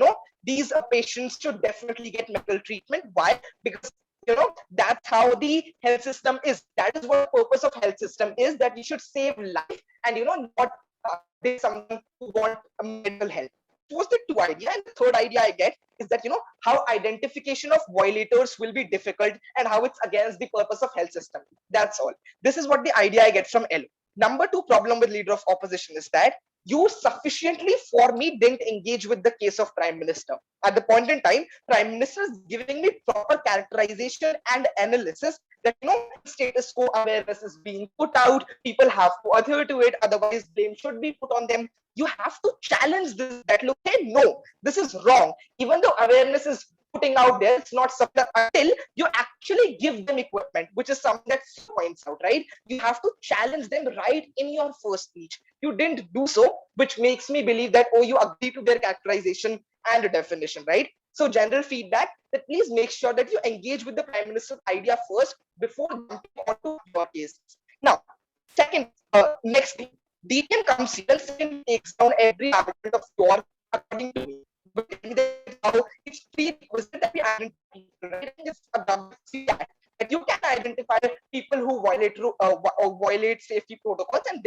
these patients should definitely get medical treatment. Why? Because that's how the health system is. That is what the purpose of health system is, that you should save life and not someone who want mental health. Was the two idea. And the third idea I get is that how identification of violators will be difficult and how it's against the purpose of health system. That's all. This is what the idea I get from L. Number two problem with leader of opposition is that you sufficiently for me didn't engage with the case of prime minister. At the point in time, prime minister is giving me proper characterization and analysis that status quo awareness is being put out, people have to adhere to it, otherwise blame should be put on them. You have to challenge this, that look, hey, no, this is wrong. Even though awareness is putting out there, it's not something until you actually give them equipment, which is something that points out, right? You have to challenge them right in your first speech. You didn't do so, which makes me believe that, oh, you agree to their characterization and definition, right? So general feedback that please make sure that you engage with the prime minister's idea first before jumping onto your case. Now, second, next thing, DPM comes here and takes down every argument of your according to me. But it's prerequisite that we identify that you can identify people who violate safety protocols, and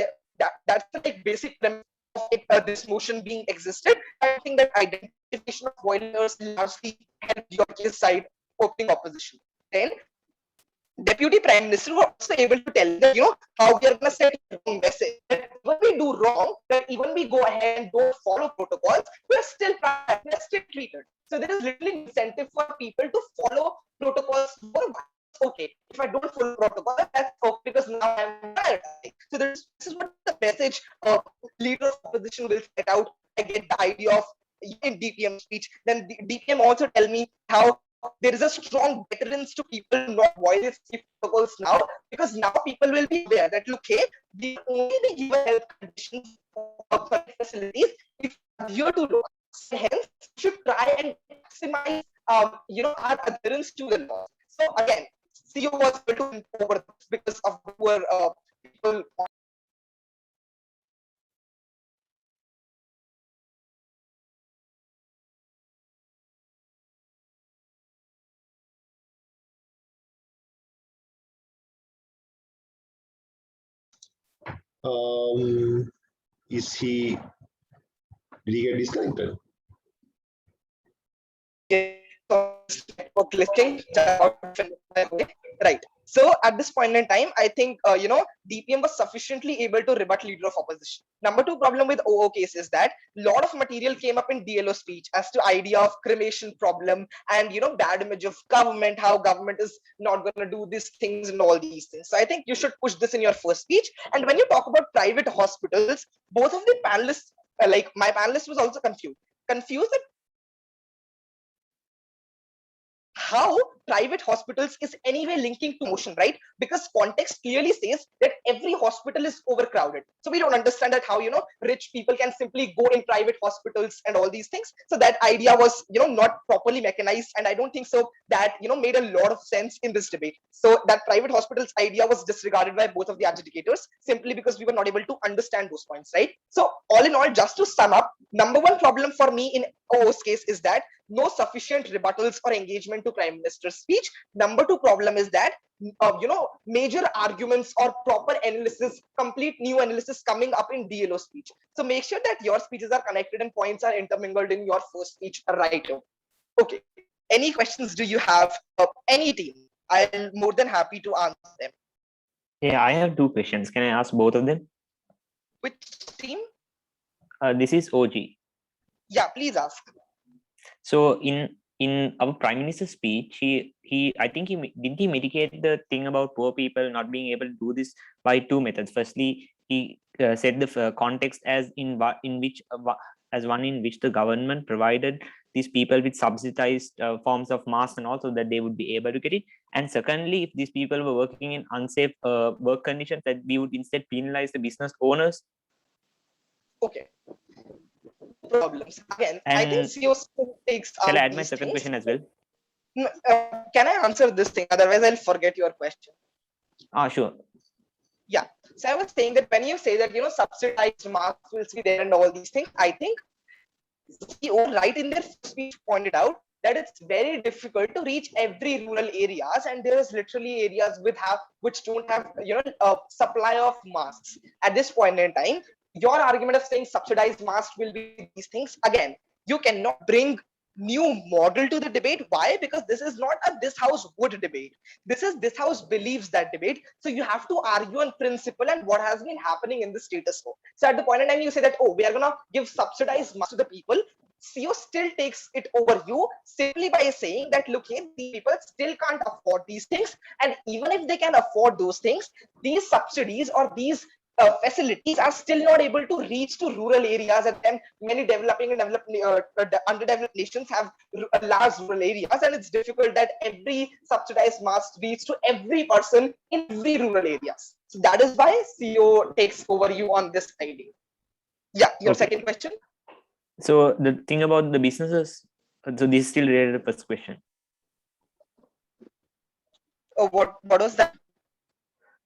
that's the basic premise of this motion being existed. I think that identification of violators largely helped your case side opening opposition. Then Deputy Prime Minister was also able to tell them, how we are going to set a wrong message. That when we do wrong, that even we go ahead and don't follow protocols, we're still treated. So there is little incentive for people to follow protocols. Okay, if I don't follow protocol, that's okay because now I'm tired. So this is what the message leader of opposition will set out. I get the idea of in DPM speech. Then the DPM also tell me how there is a strong deterrence to people not violate protocols now, because now people will be aware that look, hey, we only be given health conditions or facilities if adhere to law. Hence, we should try and maximize our adherence to the law. So again, CEO was able to over because of poor people. Is he? Did he get disconnected? Glitching. Right. So at this point in time, I think DPM was sufficiently able to rebut leader of opposition. Number two problem with OO case is that a lot of material came up in DLO speech as to idea of cremation problem and bad image of government, how government is not going to do these things and all these things. So I think you should push this in your first speech. And when you talk about private hospitals, both of the panelists, like my panelist was also confused that how private hospitals is anyway linking to motion, right? Because context clearly says that every hospital is overcrowded. So we don't understand that how rich people can simply go in private hospitals and all these things. So that idea was not properly mechanized, and I don't think so that made a lot of sense in this debate. So that private hospitals idea was disregarded by both of the adjudicators simply because we were not able to understand those points, right? So all in all, just to sum up, number one problem for me in OO's case is that no sufficient rebuttals or engagement to prime minister's speech. Number two problem is that major arguments or proper analysis, complete new analysis coming up in DLO speech. So make sure that your speeches are connected and points are intermingled in your first speech right now. Okay, any questions do you have of any team? I'm more than happy to answer them. Yeah, I have two questions. Can I ask both of them? Which team? This is OG. Yeah, please ask. So in our prime minister's speech, he I think he mitigate the thing about poor people not being able to do this by two methods. Firstly, he said the context as one in which the government provided these people with subsidized forms of masks and also that they would be able to get it. And secondly, if these people were working in unsafe work conditions, that we would instead penalize the business owners. Okay. Problems again. And I think CEO takes. Shall I add my second question as well? Can I answer this thing? Otherwise, I'll forget your question. Sure. Yeah. So I was saying that when you say that subsidized masks will be there and all these things, I think CEO right in their speech pointed out that it's very difficult to reach every rural areas, and there is literally areas which don't have supply of masks at this point in time. Your argument of saying subsidized masks will be these things, again, you cannot bring new model to the debate. Why? Because this is not a this house would debate. This is this house believes that debate. So you have to argue on principle and what has been happening in the status quo. So at the point in time you say that, oh, we are gonna give subsidized masks to the people. CO still takes it over you simply by saying that, look here, these people still can't afford these things, and even if they can afford those things, these subsidies or these facilities are still not able to reach to rural areas, and then many developing and underdeveloped nations have large rural areas, and it's difficult that every subsidized must reach to every person in every rural areas. So that is why CO takes over you on this idea. Yeah, your Okay. second question. So the thing about the businesses, so this is still related to the first question. Oh, what was that?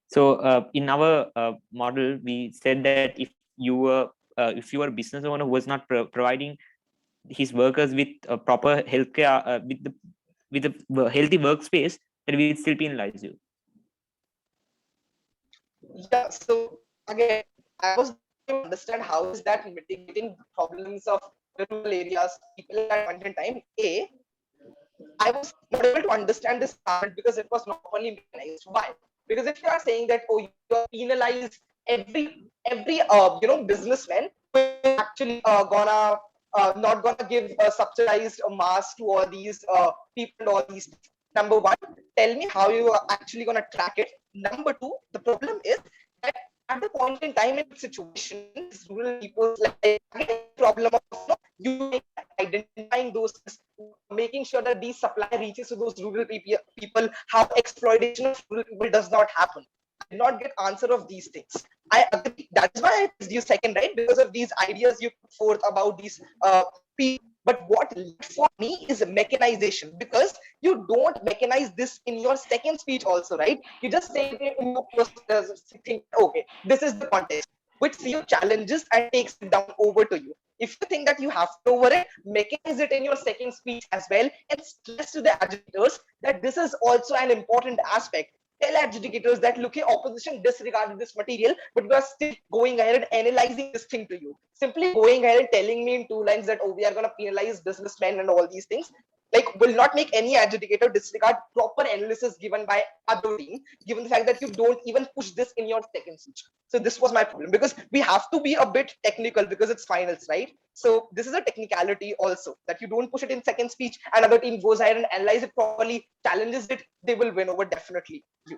So in our model, we said that if you were a business owner who was not providing his workers with proper healthcare, with a healthy workspace, then we will still penalize you. Yeah, so again, I was trying to understand how is that mitigating problems of rural areas, people at one point in time. I was not able to understand this argument because it was not only mechanized. Why? Because if you are saying that, oh, you are penalize every businessman who is actually not gonna give a subsidized mask to all these people and all these things. Number one, tell me how you are actually gonna track it. Number two, the problem is that at the point in time in situations, rural people like again, problem of you identifying those, making sure that these supply reaches to those rural people, how exploitation of rural people does not happen. I did not get answer of these things. I agree. That's why I asked you second, right? Because of these ideas you put forth about these people. But what for me is mechanization, because you don't mechanize this in your second speech also, right? You just say in your first thing, okay, this is the context, which CEO challenges and takes it down over to you. If you think that you have to over it, mechanize it in your second speech as well, and stress to the agitators that this is also an important aspect. Tell adjudicators that, look, here, opposition disregarded this material, but we are still going ahead and analyzing this thing to you. Simply going ahead and telling me in two lines that, oh, we are going to penalize businessmen and all these things, like, will not make any adjudicator disregard proper analysis given by other team, given the fact that you don't even push this in your second speech. So this was my problem, because we have to be a bit technical because it's finals, right? So this is a technicality also, that you don't push it in second speech, another team goes ahead and analyze it properly, challenges it, they will win over definitely you.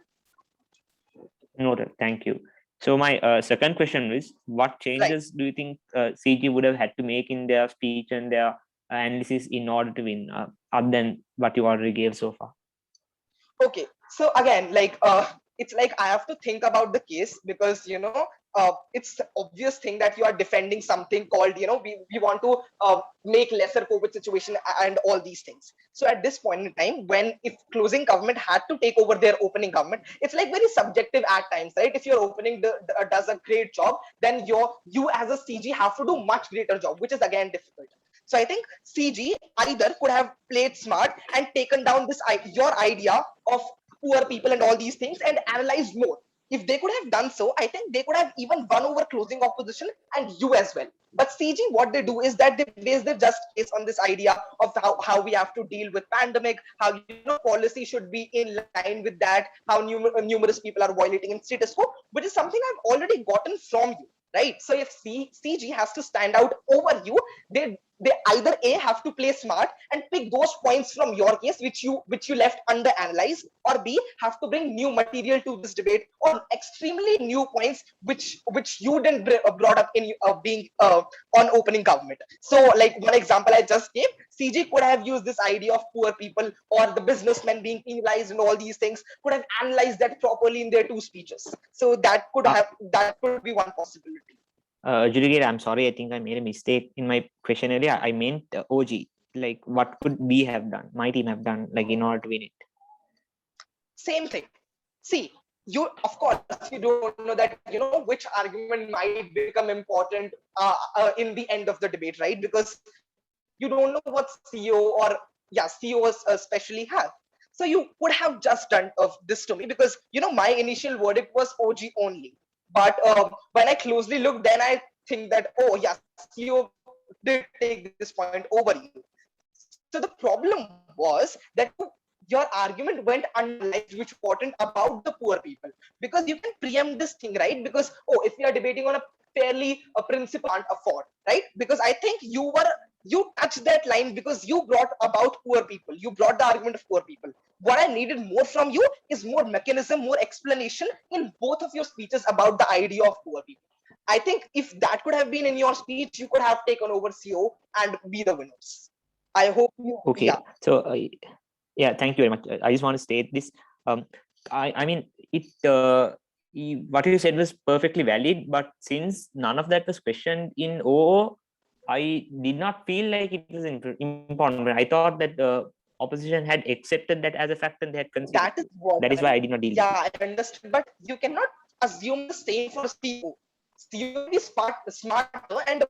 Noted. Thank you. So my second question is, what changes do you think CG would have had to make in their speech and their analysis in order to win, other than what you already gave so far? Okay, so again, like it's like I have to think about the case, because it's the obvious thing that you are defending something called, we want to make lesser COVID situation and all these things. So at this point in time, when if closing government had to take over their opening government, it's like very subjective at times, right? If your opening does a great job, then you as a CG have to do much greater job, which is again difficult. So I think CG either could have played smart and taken down this your idea of poor people and all these things and analyzed more. If they could have done so, I think they could have even won over closing opposition and you as well. But CG, what they do is that they base their just case on this idea of how we have to deal with pandemic, how policy should be in line with that, how numerous people are violating in status quo, which is something I've already gotten from you, right? So if CG has to stand out over you, they either A, have to play smart and pick those points from your case which you left under analyzed, or B, have to bring new material to this debate or extremely new points which you didn't brought up in being on opening government. So like one example I just gave, CG could have used this idea of poor people or the businessmen being penalized and all these things, could have analyzed that properly in their two speeches. So that could be one possibility. Adjudicate, I'm sorry, I think I made a mistake in my question earlier. I meant OG. Like, what could we have done, my team have done, like, in order to win it? Same thing. See, you, of course, you don't know that, which argument might become important in the end of the debate, right? Because you don't know what CEO or CEOs especially have. So you could have just done this to me, because my initial verdict was OG only. But when I closely look, then I think that, oh yes, CEO did take this point over you. So the problem was that your argument went unanalyzed, which important about the poor people, because you can preempt this thing, right? Because, oh, if we are debating on a fairly a principle can't afford, right? Because I think you touched that line because you brought about poor people. You brought the argument of poor people. What I needed more from you is more mechanism, more explanation in both of your speeches about the idea of poor people. I think if that could have been in your speech, you could have taken over CO and be the winners. I hope you. Okay. Yeah. So yeah, thank you very much. I just want to state this. I mean, what you said was perfectly valid, but since none of that was questioned in OO, I did not feel like it was important. I thought that the opposition had accepted that as a fact and they had considered. That is why I did not deal with it. Yeah, I understood, but you cannot assume the same for CO. CO is smarter and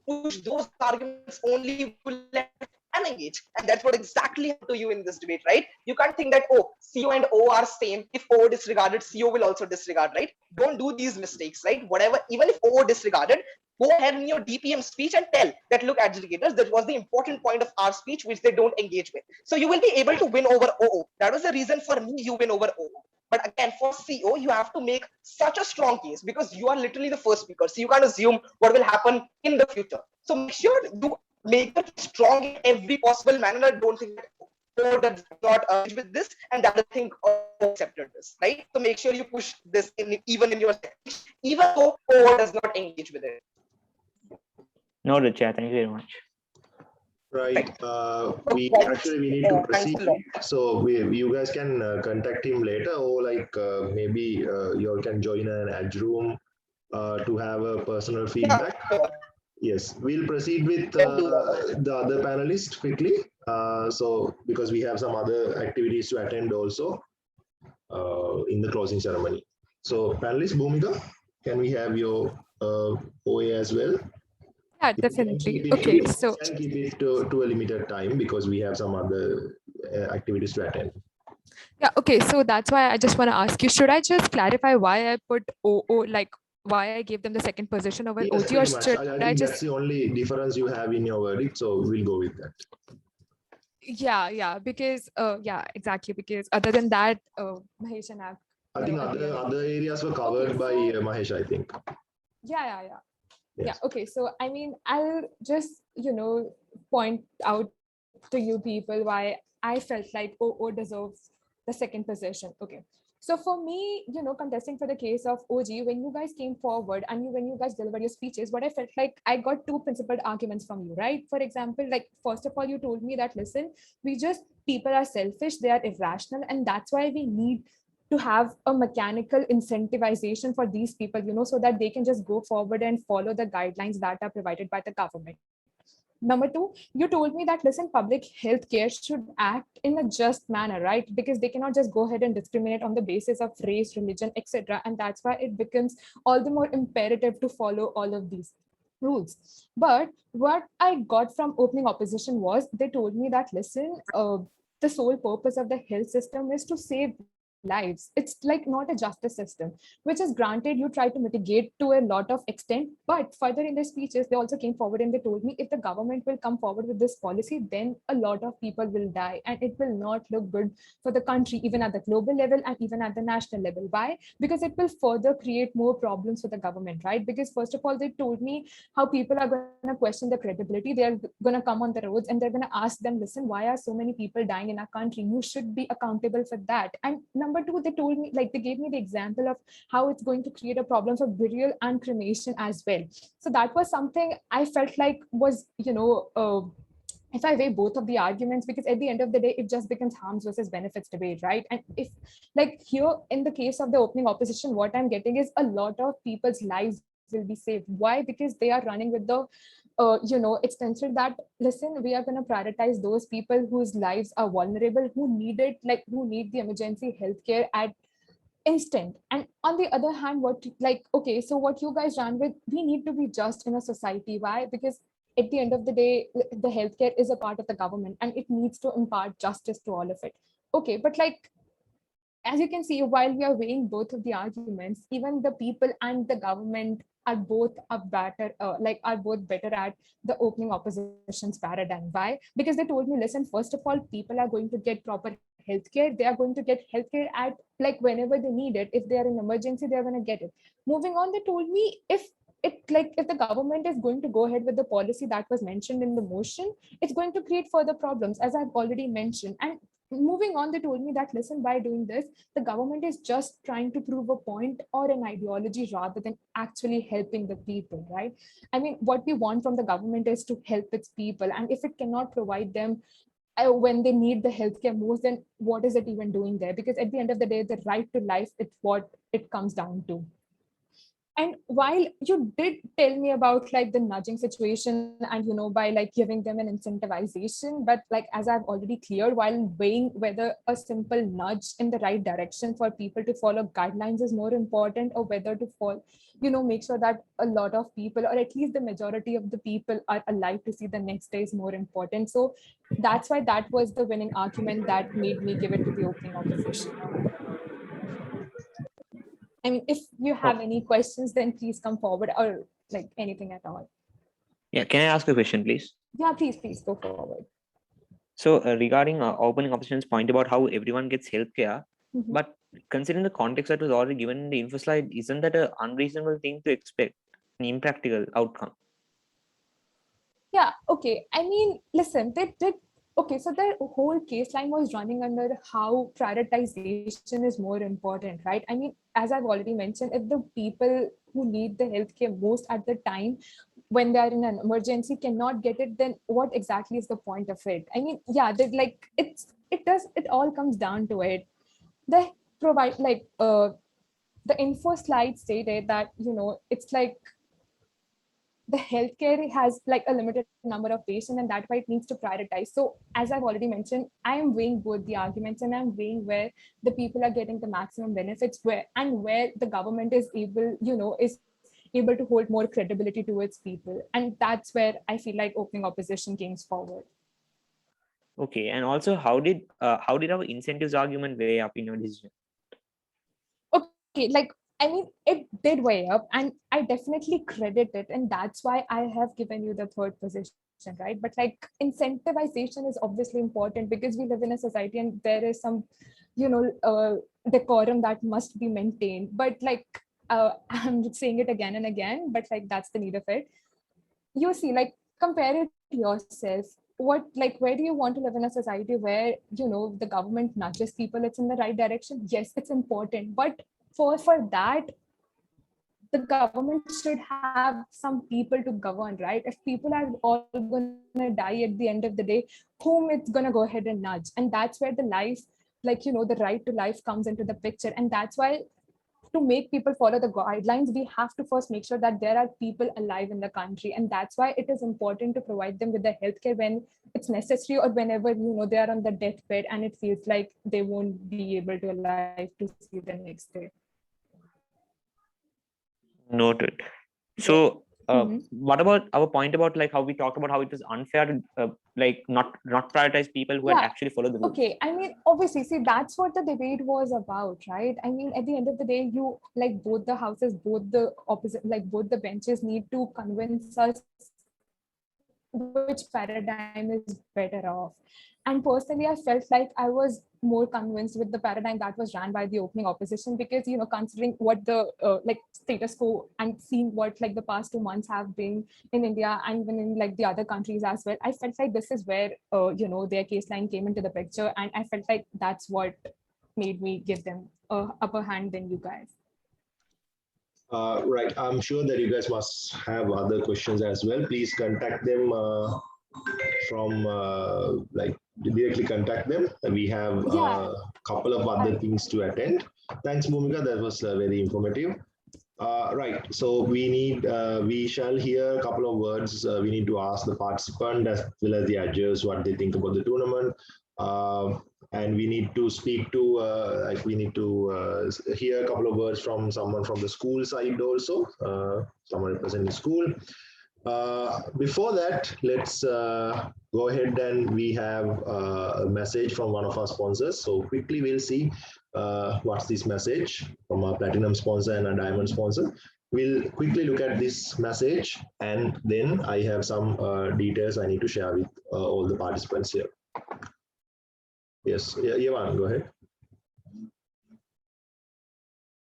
push those arguments only will let and engage, and that's what exactly happened to you in this debate, right? You can't think that, oh, CO and O are same. If O disregarded, CO will also disregard, right? Don't do these mistakes, right? Whatever, even if O disregarded, go ahead in your DPM speech and tell that, look, adjudicators, that was the important point of our speech which they don't engage with. So you will be able to win over OO. That was the reason for me you win over OO. But again, for CO, you have to make such a strong case because you are literally the first speaker. So you can't assume what will happen in the future. So make sure you make it strong in every possible manner. I don't think that O does not engage with this, and the other thing accepted this, right? So make sure you push this even in your speech, even though O does not engage with it. No, Richard, thank you very much. Right. We need to proceed. So you guys can contact him later, or like maybe you all can join an edge room to have a personal feedback. Yes, we'll proceed with the other panelists quickly. So because we have some other activities to attend also in the closing ceremony. So panelist Bhumika, can we have your OA as well? Yeah, definitely. Okay, so keep it to a limited time because we have some other activities to attend. yeah, okay, so that's why I just want to ask you, should I just clarify why I put OO, like why I gave them the second position over OG, or should I think just... that's the only difference you have in your verdict, so we'll go with that. Yeah, because yeah, exactly, because other than that, Mahesh and I think other areas were covered by Mahesh, I think. Yeah. Yes. Yeah, okay, so I mean, I'll just, point out to you people why I felt like OO deserves the second position. Okay, so for me, contesting for the case of OG, when you guys came forward and when you guys delivered your speeches, what I felt like, I got two principled arguments from you, right? For example, like, first of all, you told me that, listen, people are selfish, they are irrational, and that's why we need to have a mechanical incentivization for these people, so that they can just go forward and follow the guidelines that are provided by the government. Number two, you told me that, listen, public health care should act in a just manner, right? Because they cannot just go ahead and discriminate on the basis of race, religion, etc. And that's why it becomes all the more imperative to follow all of these rules. But what I got from opening opposition was, they told me that, listen, the sole purpose of the health system is to save lives. It's like not a justice system, which is granted you try to mitigate to a lot of extent, but further in their speeches they also came forward and they told me, if the government will come forward with this policy, then a lot of people will die and it will not look good for the country, even at the global level and even at the national level. Why? Because it will further create more problems for the government, right? Because first of all, they told me how people are going to question the credibility. They're going to come on the roads and they're going to ask them, listen, why are so many people dying in our country? You should be accountable for that. And number two, they told me, like, they gave me the example of how it's going to create a problem for burial and cremation as well. So that was something I felt like was, if I weigh both of the arguments, because at the end of the day, it just becomes harms versus benefits debate, right? And if, like, here in the case of the opening opposition, what I'm getting is a lot of people's lives will be saved. Why? Because they are running with the extension that, listen, we are going to prioritize those people whose lives are vulnerable, who need it, like who need the emergency healthcare at instant. And on the other hand, what you guys ran with, we need to be just in a society. Why? Because at the end of the day, the healthcare is a part of the government and it needs to impart justice to all of it. Okay, but like, as you can see, while we are weighing both of the arguments, even the people and the government are both better at the opening opposition's paradigm. Why? Because they told me, listen, first of all, people are going to get proper healthcare. They are going to get healthcare at like whenever they need it. If they are in emergency, they are going to get it. Moving on, they told me if the government is going to go ahead with the policy that was mentioned in the motion, it's going to create further problems, as I've already mentioned. And moving on, they told me that, listen, by doing this, the government is just trying to prove a point or an ideology rather than actually helping the people, right? I mean, what we want from the government is to help its people. And if it cannot provide them when they need the healthcare most, then what is it even doing there? Because at the end of the day, the right to life, it's what it comes down to. And while you did tell me about like the nudging situation and, by like giving them an incentivization, but like, as I've already cleared, while weighing whether a simple nudge in the right direction for people to follow guidelines is more important, or whether to make sure that a lot of people, or at least the majority of the people, are alive to see the next day is more important. So that's why that was the winning argument that made me give it to the opening opposition. I mean, if you have any questions, then please come forward, or like anything at all. Yeah, can I ask a question, please? Yeah, please go forward. So regarding opening opposition's point about how everyone gets healthcare, but considering the context that was already given in the info slide, isn't that an unreasonable thing to expect, an impractical outcome? Yeah, okay. I mean, listen, okay, so the whole case line was running under how prioritization is more important, right? I mean, as I've already mentioned, if the people who need the healthcare most at the time when they are in an emergency cannot get it, then what exactly is the point of it? I mean, yeah, it all comes down to it. They provide the info slide stated that, it's like the healthcare has like a limited number of patients, and that's why it needs to prioritize. So as I've already mentioned, I am weighing both the arguments, and I'm weighing where the people are getting the maximum benefits, where the government is able to hold more credibility towards people. And that's where I feel like opening opposition comes forward. Okay, and also how did our incentives argument weigh up in your decision? Okay, I mean, it did weigh up, and I definitely credit it. And that's why I have given you the third position, right? But like, incentivization is obviously important because we live in a society and there is some, decorum that must be maintained. But like, I'm saying it again and again, but like, that's the need of it. You see, like, compare it to yourself. Where do you want to live in a society where, the government nudges people, it's in the right direction? Yes, it's important. But for that, the government should have some people to govern, right? If people are all going to die at the end of the day, whom it's going to go ahead and nudge? And that's where the life, the right to life comes into the picture. And that's why, to make people follow the guidelines, we have to first make sure that there are people alive in the country. And that's why it is important to provide them with the healthcare when it's necessary, or whenever, they are on the deathbed and it feels like they won't be able to alive to see the next day. Noted. So what about our point about like how we talked about how it was unfair to not prioritize people who had actually followed the rules? Okay, I mean, obviously, see, that's what the debate was about, right? I mean, at the end of the day, you both the houses, both the opposite, both the benches need to convince us which paradigm is better off. And personally, I felt like I was more convinced with the paradigm that was ran by the opening opposition, because, considering what the status quo and seeing what the past 2 months have been in India and even in the other countries as well, I felt like this is where, their case line came into the picture. And I felt like that's what made me give them a upper hand than you guys. Right. I'm sure that you guys must have other questions as well. Please contact them directly contact them. We have a couple of other things to attend. Thanks, Bhumika. That was very informative. Right. So we shall hear a couple of words. We need to ask the participant as well as the judges what they think about the tournament. And we need to speak to, hear a couple of words from someone from the school side also, someone representing the school. Before that, let's go ahead and we have a message from one of our sponsors. So quickly we'll see what's this message from our platinum sponsor and our diamond sponsor. we'll quickly look at this message, and then I have some details I need to share with all the participants here. Yes, Yavan, go ahead.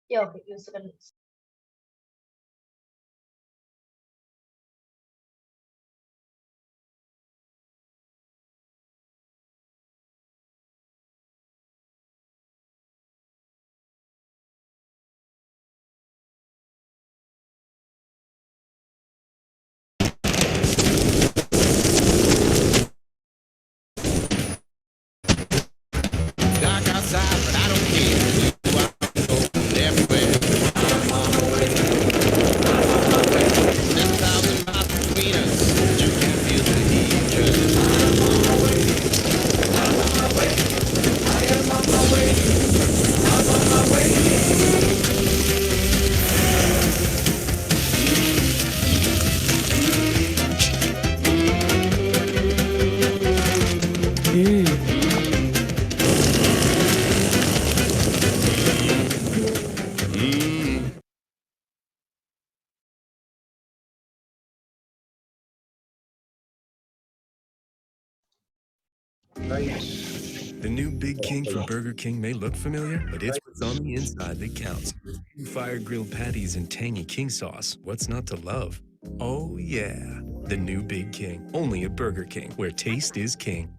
Yeah, okay, yes, second. Dark outside, but I don't care. You are going everywhere. There's 1,000 miles between us, but you can feel the heat. Just I'm on my way. I'm on my way. I am on my way. I'm on my way. The new Big King from Burger King may look familiar, but it's what's on the inside that counts. Fire grilled patties and tangy king sauce. What's not to love? Oh yeah, the new Big King. Only at Burger King, where taste is king.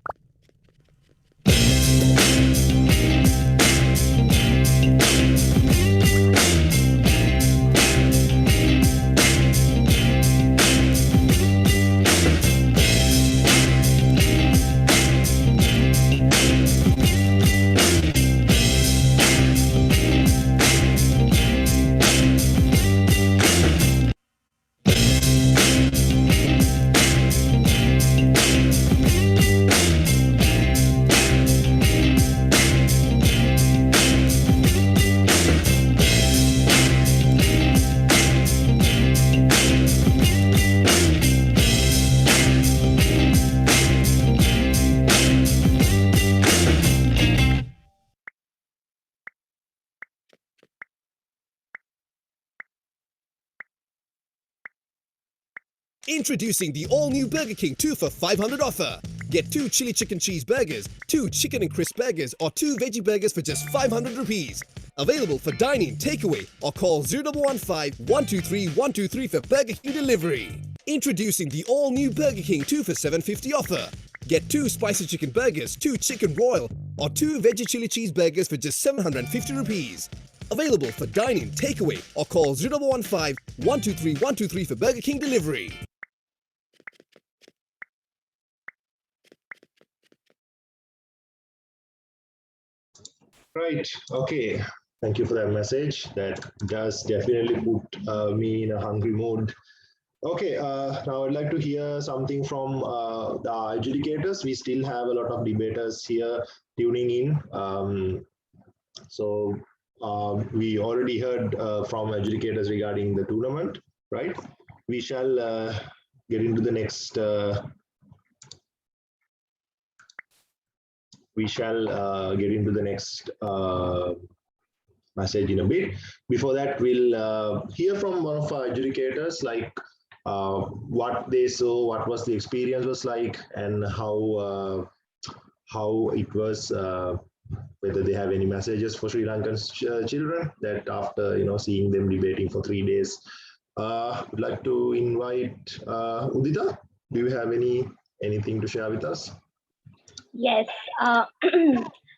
Introducing the all-new Burger King 2 for 500 offer. Get 2 chili chicken cheeseburgers, 2 chicken and crisp burgers, or 2 veggie burgers for just 500 rupees. Available for dine-in, takeaway, or call 0115 123 123 for Burger King delivery. Introducing the all-new Burger King 2 for 750 offer. Get 2 spicy chicken burgers, 2 chicken broil, or 2 veggie chili cheeseburgers for just 750 rupees. Available for dine-in, takeaway, or call 0115 123 123 for Burger King delivery. Right. Okay. Thank you for that message. That does definitely put me in a hungry mood. Okay. Now I'd like to hear something from the adjudicators. We still have a lot of debaters here tuning in. We already heard from adjudicators regarding the tournament, right? We shall get into the next. We shall get into the next message in a bit. Before that, we'll hear from one of our adjudicators, like what they saw, what was the experience was like, and how it was, whether they have any messages for Sri Lankan children that after seeing them debating for 3 days. Would like to invite Udita. Do you have anything to share with us? Yes, I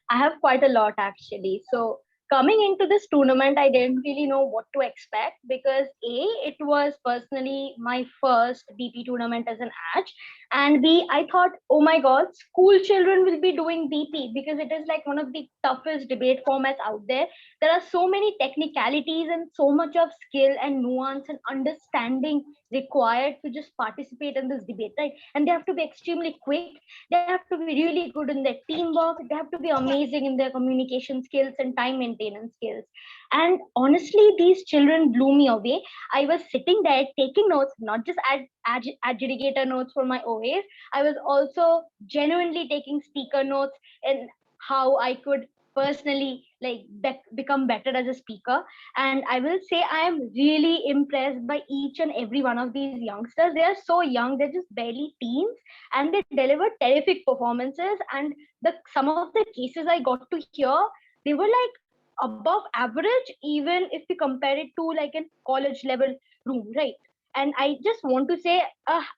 have quite a lot actually. So coming into this tournament, I didn't really know what to expect because it was personally my first BP tournament as an Adj, and B, I thought, oh my God, school children will be doing BP because it is like one of the toughest debate formats out there. There are so many technicalities and so much of skill and nuance and understanding required to just participate in this debate, right? And they have to be extremely quick. They have to be really good in their teamwork. They have to be amazing in their communication skills and time maintenance skills. And honestly, these children blew me away. I was sitting there taking notes, not just adjudicator notes for my OAs. I was also genuinely taking speaker notes and how I could personally like become better as a speaker. And I will say I am really impressed by each and every one of these youngsters. They are so young, they're just barely teens, and they deliver terrific performances. And some of the cases I got to hear, they were like above average, even if we compare it to like a college level room, right? And I just want to say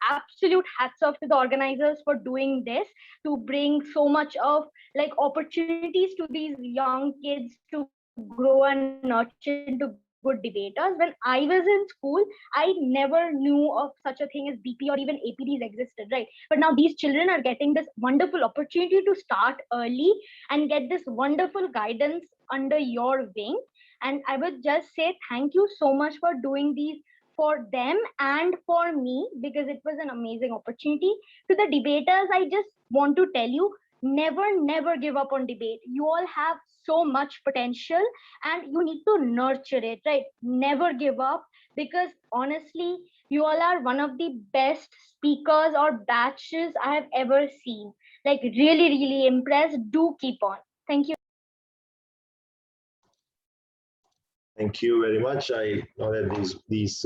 absolute hats off to the organizers for doing this, to bring so much of like opportunities to these young kids to grow and nurture into good debaters. When I was in school, I never knew of such a thing as BP or even APDs existed, right? But now these children are getting this wonderful opportunity to start early and get this wonderful guidance under your wing. And I would just say thank you so much for doing these for them and for me, because it was an amazing opportunity. To the debaters, I just want to tell you, never give up on debate. You all have so much potential and you need to nurture it, right? Never give up, because honestly, you all are one of the best speakers or batches I have ever seen. Like really impressed. Do keep on. Thank you. Thank you very much. I know that these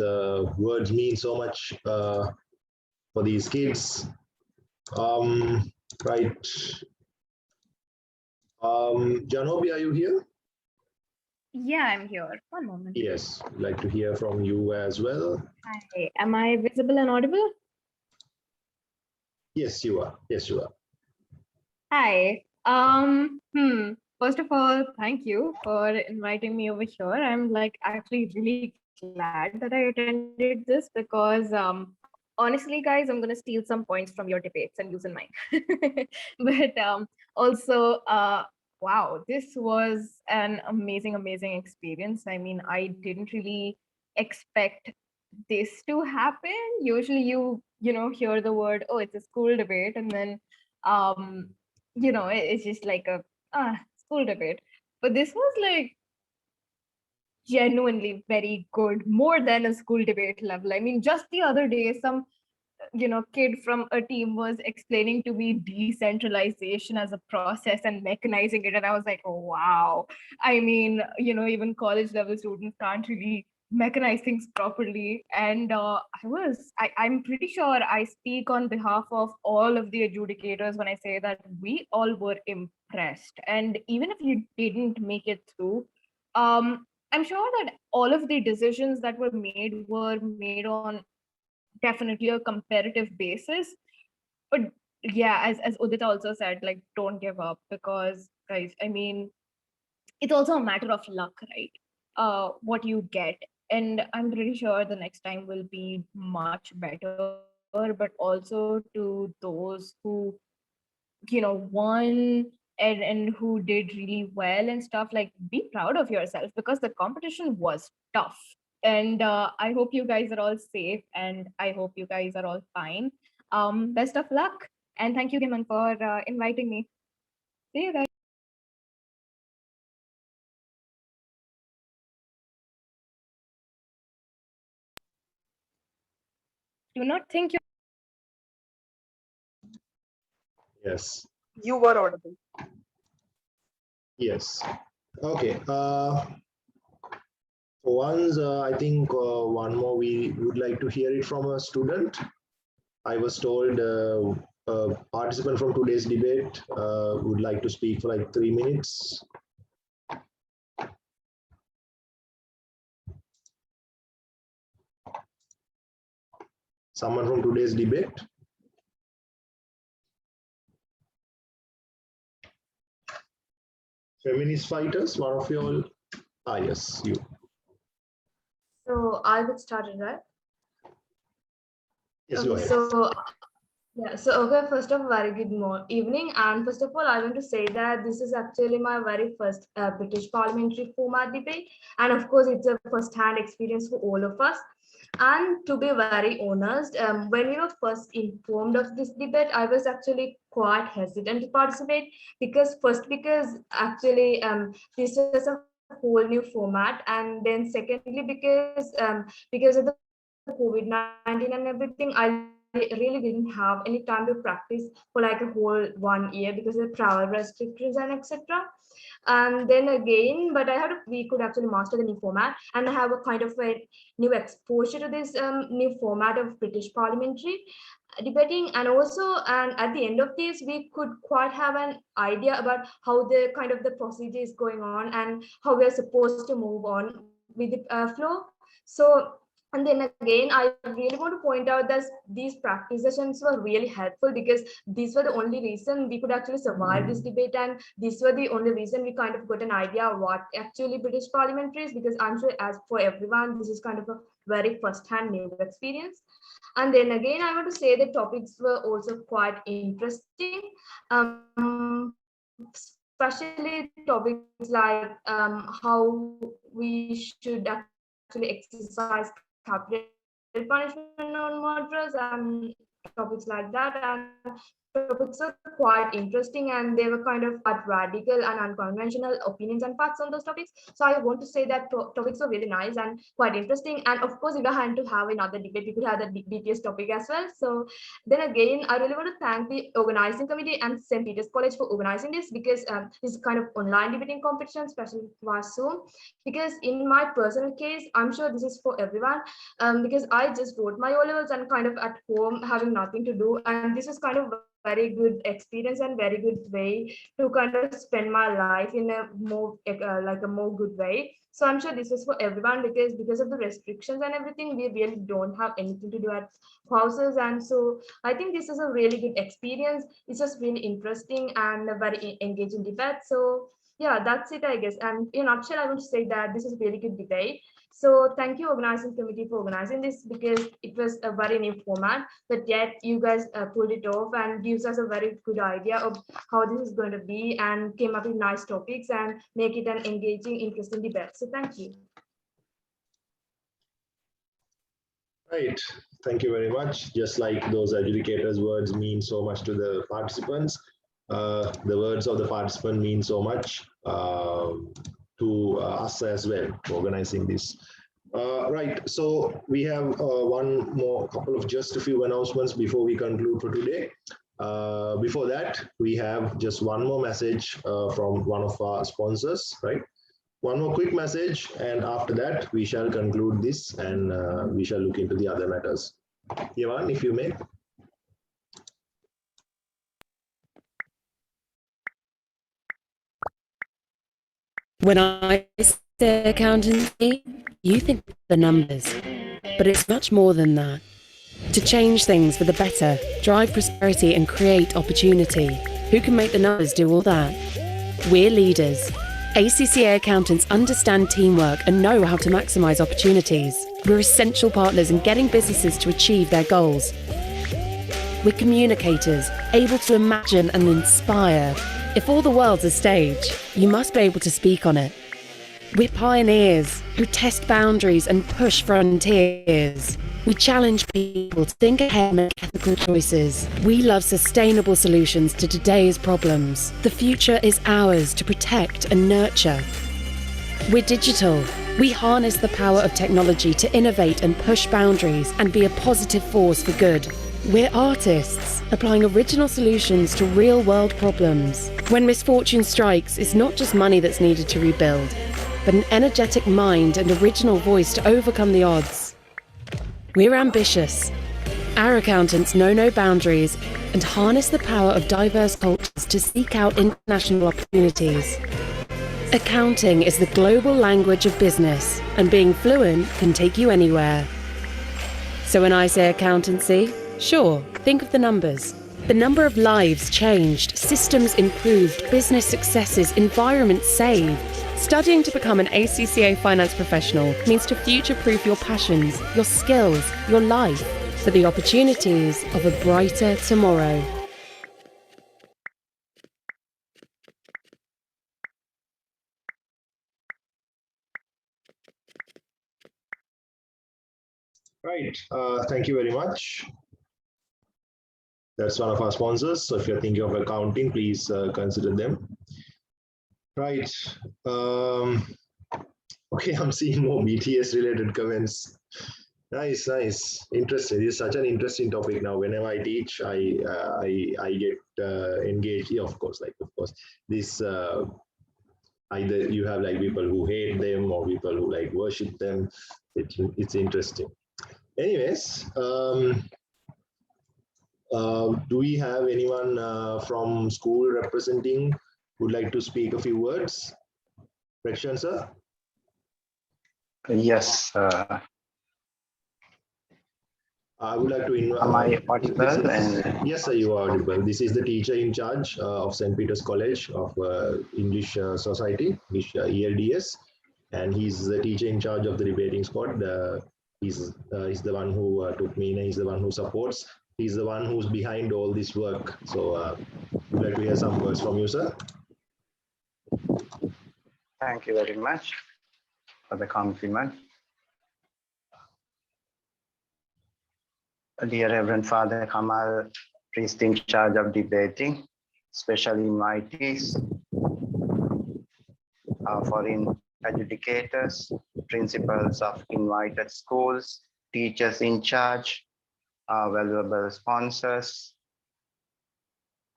words mean so much for these kids. Right. Janobi, are you here? Yeah, I'm here. One moment. Yes, I'd like to hear from you as well. Hi, am I visible and audible? Yes, you are. Yes, you are. Hi. First of all, thank you for inviting me over here. I'm like actually really glad that I attended this because honestly, guys, I'm gonna steal some points from your debates and use in mine. But also, wow, this was an amazing experience. I mean, I didn't really expect this to happen. Usually you hear the word, oh, it's a school debate, and then it's just like a school debate. But this was like genuinely very good, more than a school debate level. I mean, just the other day, some kid from a team was explaining to me decentralization as a process and mechanizing it, and I was like, oh wow. I mean, even college level students can't really mechanize things properly. And I'm pretty sure I speak on behalf of all of the adjudicators when I say that we all were impressed. And even if you didn't make it through, I'm sure that all of the decisions that were made on definitely a comparative basis. But yeah, as Udita also said, like, don't give up, because guys, I mean, it's also a matter of luck, right? What you get. And I'm pretty sure the next time will be much better. But also to those who won and who did really well and stuff, like, be proud of yourself, because the competition was tough. And I hope you guys are all safe, and I hope you guys are all fine. Best of luck, and thank you, Giman, for inviting me. See you guys. Do not think you. Yes. You were audible. Yes. Okay. For once, I think one more we would like to hear it from a student. I was told a participant from today's debate would like to speak for like 3 minutes. Someone from today's debate? Feminist fighters, one of you all? Ah, yes, you. So I'll get started, right? Yes, go ahead. So yeah, so okay, first of all, very good evening. And first of all, I want to say that this is actually my very first British parliamentary format debate. And of course, it's a first-hand experience for all of us. And to be very honest, when we were first informed of this debate, I was actually quite hesitant to participate, because actually this is a whole new format, and then secondly because of the COVID-19 and everything, I really didn't have any time to practice for like a whole 1 year because of travel restrictions and etc. And then again, but we could actually master the new format and have a kind of a new exposure to this new format of British parliamentary debating. And also, and at the end of this, we could quite have an idea about how the kind of the procedure is going on and how we're supposed to move on with the flow. So, and then again, I really want to point out that these practice sessions were really helpful because these were the only reason we could actually survive this debate, and these were the only reason we kind of got an idea of what actually British parliamentary is, because I'm sure as for everyone, this is kind of a very first-hand new experience. And then again, I want to say the topics were also quite interesting, especially topics like how we should actually exercise capital punishment on murderers and topics like that. And topics are quite interesting, and they were kind of quite radical and unconventional opinions and facts on those topics. So I want to say that topics are really nice and quite interesting. And of course, if I had to have another debate, we could have the BTS topic as well. So then again, I really want to thank the organizing committee and St. Peter's College for organizing this, because this is kind of online debating competition, especially via Zoom. Because in my personal case, I'm sure this is for everyone, because I just wrote my O-levels and kind of at home having nothing to do, and this is kind of very good experience and very good way to kind of spend my life in a more like a more good way. So I'm sure this is for everyone, because of the restrictions and everything, we really don't have anything to do at houses. And so I think this is a really good experience. It's just really interesting and a very engaging debate. So yeah, that's it, I guess. And in a nutshell, I want to say that this is a really good debate. So thank you, organizing committee, for organizing this, because it was a very new format, but yet you guys pulled it off and gives us a very good idea of how this is going to be, and came up with nice topics and make it an engaging, interesting debate. So thank you. Right. Thank you very much. Just like those adjudicators' words mean so much to the participants, the words of the participant mean so much to us as well, organizing this. Right, so we have just a few announcements before we conclude for today. Before that, we have just one more message from one of our sponsors, right? One more quick message, and after that, we shall conclude this and we shall look into the other matters. Yavan, if you may. When I say accountancy, you think the numbers, but it's much more than that. To change things for the better, drive prosperity and create opportunity, who can make the numbers do all that? We're leaders. ACCA accountants understand teamwork and know how to maximise opportunities. We're essential partners in getting businesses to achieve their goals. We're communicators, able to imagine and inspire. If all the world's a stage, you must be able to speak on it. We're pioneers who test boundaries and push frontiers. We challenge people to think ahead and make ethical choices. We love sustainable solutions to today's problems. The future is ours to protect and nurture. We're digital. We harness the power of technology to innovate and push boundaries and be a positive force for good. We're artists, applying original solutions to real-world problems. When misfortune strikes, it's not just money that's needed to rebuild, but an energetic mind and original voice to overcome the odds. We're ambitious. Our accountants know no boundaries and harness the power of diverse cultures to seek out international opportunities. Accounting is the global language of business, and being fluent can take you anywhere. So when I say accountancy, sure, think of the numbers. The number of lives changed, systems improved, business successes, environments saved. Studying to become an ACCA finance professional means to future-proof your passions, your skills, your life for the opportunities of a brighter tomorrow. Right, thank you very much. That's one of our sponsors. So if you're thinking of accounting, please consider them. Right. Okay, I'm seeing more BTS related comments. Nice, nice, interesting. This is such an interesting topic. Now, whenever I teach, I get engaged. Yeah, of course, this. Either you have like people who hate them or people who like worship them. It's interesting. Anyways, do we have anyone from school representing would like to speak a few words? Richmond, sir? Yes. I would like to invite. Am I audible? Yes, sir, you are audible. This is the teacher in charge of St. Peter's College of English Society, ELDS, and he's the teacher in charge of the debating squad. He's the one who took me in. He's the one who supports. He's the one who's behind all this work. So, we'd like to hear some words from you, sir. Thank you very much for the compliment. Dear Reverend Father Kamal, priest in charge of debating, special invitees, our foreign adjudicators, principals of invited schools, teachers in charge, our valuable sponsors,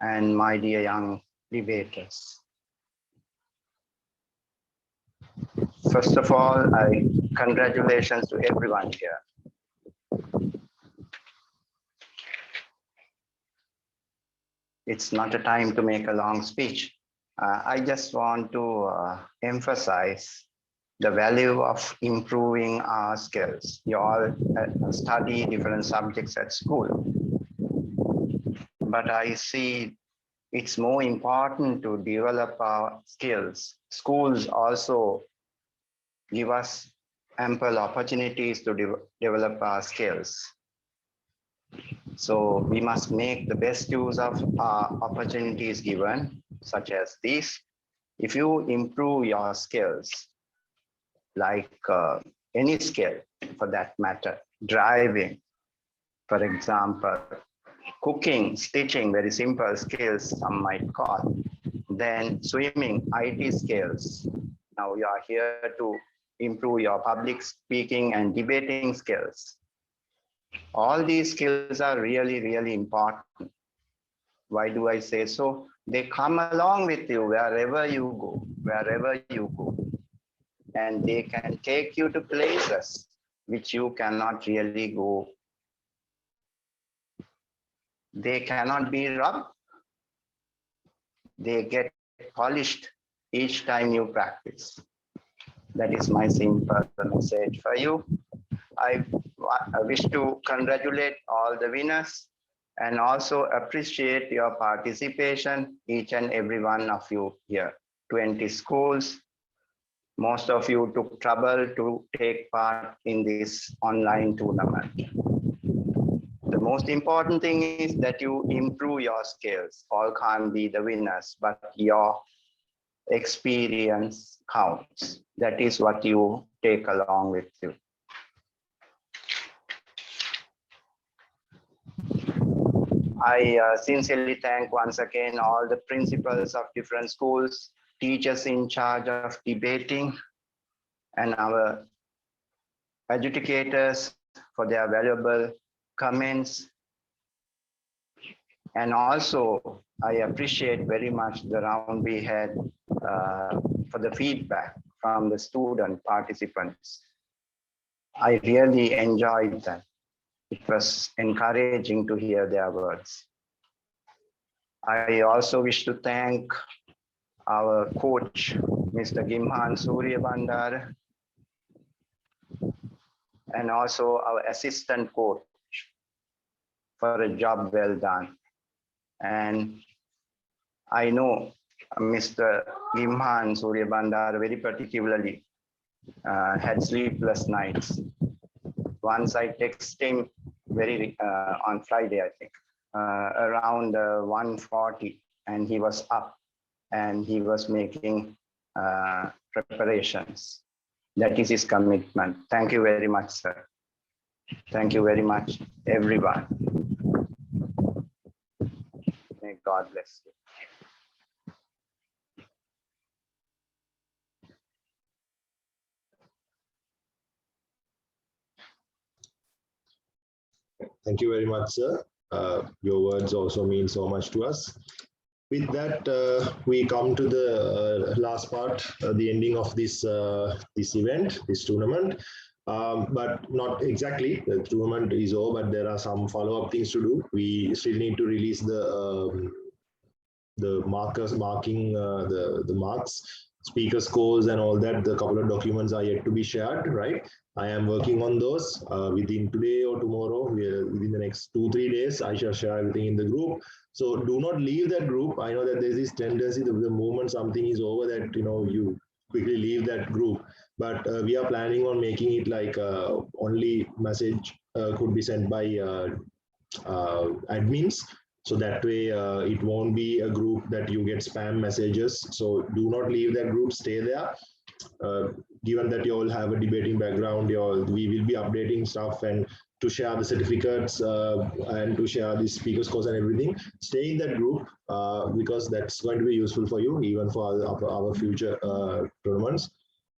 and my dear young debaters. First of all, congratulations to everyone here. It's not a time to make a long speech. I just want to emphasize the value of improving our skills. You all study different subjects at school, but I see it's more important to develop our skills. Schools also give us ample opportunities to develop our skills. So we must make the best use of our opportunities given, such as these. If you improve your skills, like any skill for that matter, driving, for example, cooking, stitching, very simple skills some might call, then swimming, IT skills. Now you are here to improve your public speaking and debating skills. All these skills are really, really important. Why do I say so? They come along with you wherever you go, and they can take you to places which you cannot really go. They cannot be rubbed. They get polished each time you practice. That is my simple message for you. I wish to congratulate all the winners and also appreciate your participation, each and every one of you here. 20 schools. Most of you took trouble to take part in this online tournament. The most important thing is that you improve your skills. All can't be the winners, but your experience counts. That is what you take along with you. I sincerely thank once again all the principals of different schools, teachers in charge of debating, and our adjudicators for their valuable comments. And also, I appreciate very much the round we had for the feedback from the student participants. I really enjoyed that. It was encouraging to hear their words. I also wish to thank our coach, Mr. Gimhan Suryabandar, and also our assistant coach for a job well done. And I know Mr. Gimhan Suryabandar very particularly had sleepless nights. Once I texted him on Friday, I think, around 1:40, and he was up and he was making preparations. That is his commitment. Thank you very much, sir. Thank you very much, everyone. May God bless you. Thank you very much, sir. Your words also mean so much to us. With that, we come to the last part, the ending of this this event, this tournament. But not exactly. The tournament is over, but there are some follow-up things to do. We still need to release the markers, marking the marks, speaker scores, and all that. The couple of documents are yet to be shared, right? I am working on those within today or tomorrow. Within the next 2-3 days, I shall share everything in the group. So do not leave that group. I know that there's this tendency that the moment something is over, that you quickly leave that group. But we are planning on making it like only message could be sent by admins. So that way it won't be a group that you get spam messages. So do not leave that group, stay there. Given that you all have a debating background, we will be updating stuff and to share the certificates and to share the speaker scores and everything. Stay in that group because that's going to be useful for you, even for our future tournaments.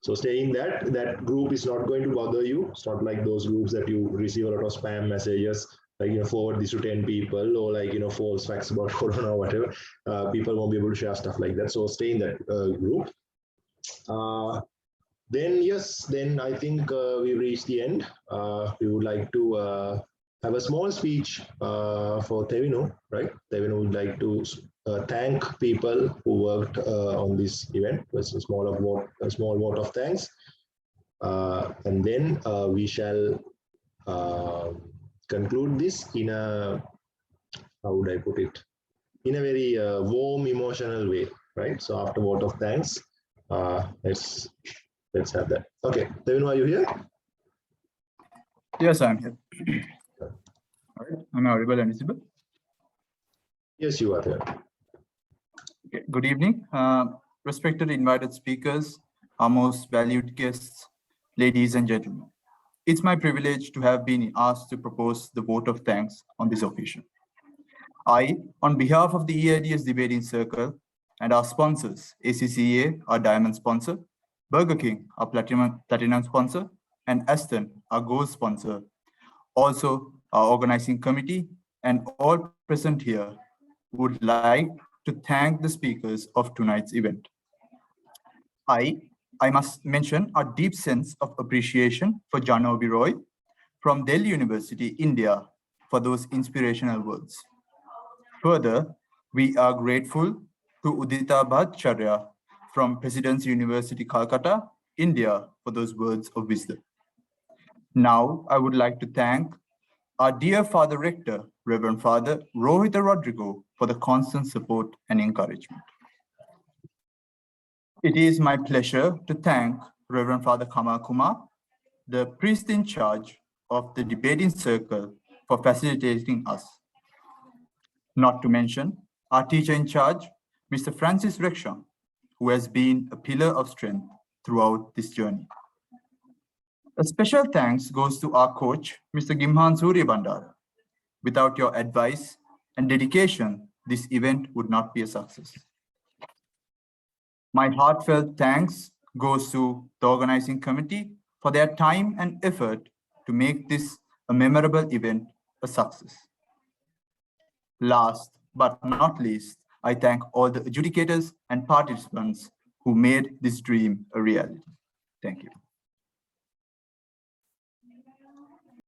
So stay in that. That group is not going to bother you. It's not like those groups that you receive a lot of spam messages, like forward this to 10 people, or like false facts about corona or whatever. People won't be able to share stuff like that. So stay in that group. Then I think we reached the end. We would like to have a small speech for Tevinu, right? Tevinu would like to thank people who worked on this event. It's a small vote of thanks. And then we shall conclude this in a, how would I put it? In a very warm, emotional way, right? So after vote of thanks, let's have that. Okay, Tevinu, are you here? Yes, I'm here. All right, am I audible and visible? Yes, you are there. Okay. Good evening, respected invited speakers, our most valued guests, ladies and gentlemen. It's my privilege to have been asked to propose the vote of thanks on this occasion. I, on behalf of the EIDS Debating Circle and our sponsors, ACCA, our diamond sponsor, Burger King, our platinum sponsor, and Aston, our gold sponsor, also our organizing committee, and all present here, would like to thank the speakers of tonight's event. I must mention a deep sense of appreciation for Jahnovi Roy from Delhi University, India, for those inspirational words. Further, we are grateful to Udita Bhattacharya from President's University, Calcutta, India, for those words of wisdom. Now, I would like to thank our dear Father Rector, Reverend Father Rohita Rodrigo, for the constant support and encouragement. It is my pleasure to thank Reverend Father Kamal Kumar, the priest in charge of the debating circle, for facilitating us. Not to mention our teacher in charge, Mr. Francis Rexham, who has been a pillar of strength throughout this journey. A special thanks goes to our coach, Mr. Gimhan Surya Bandara. Without your advice and dedication, this event would not be a success. My heartfelt thanks goes to the organizing committee for their time and effort to make this a memorable event a success. Last but not least, I thank all the adjudicators and participants who made this dream a reality. Thank you.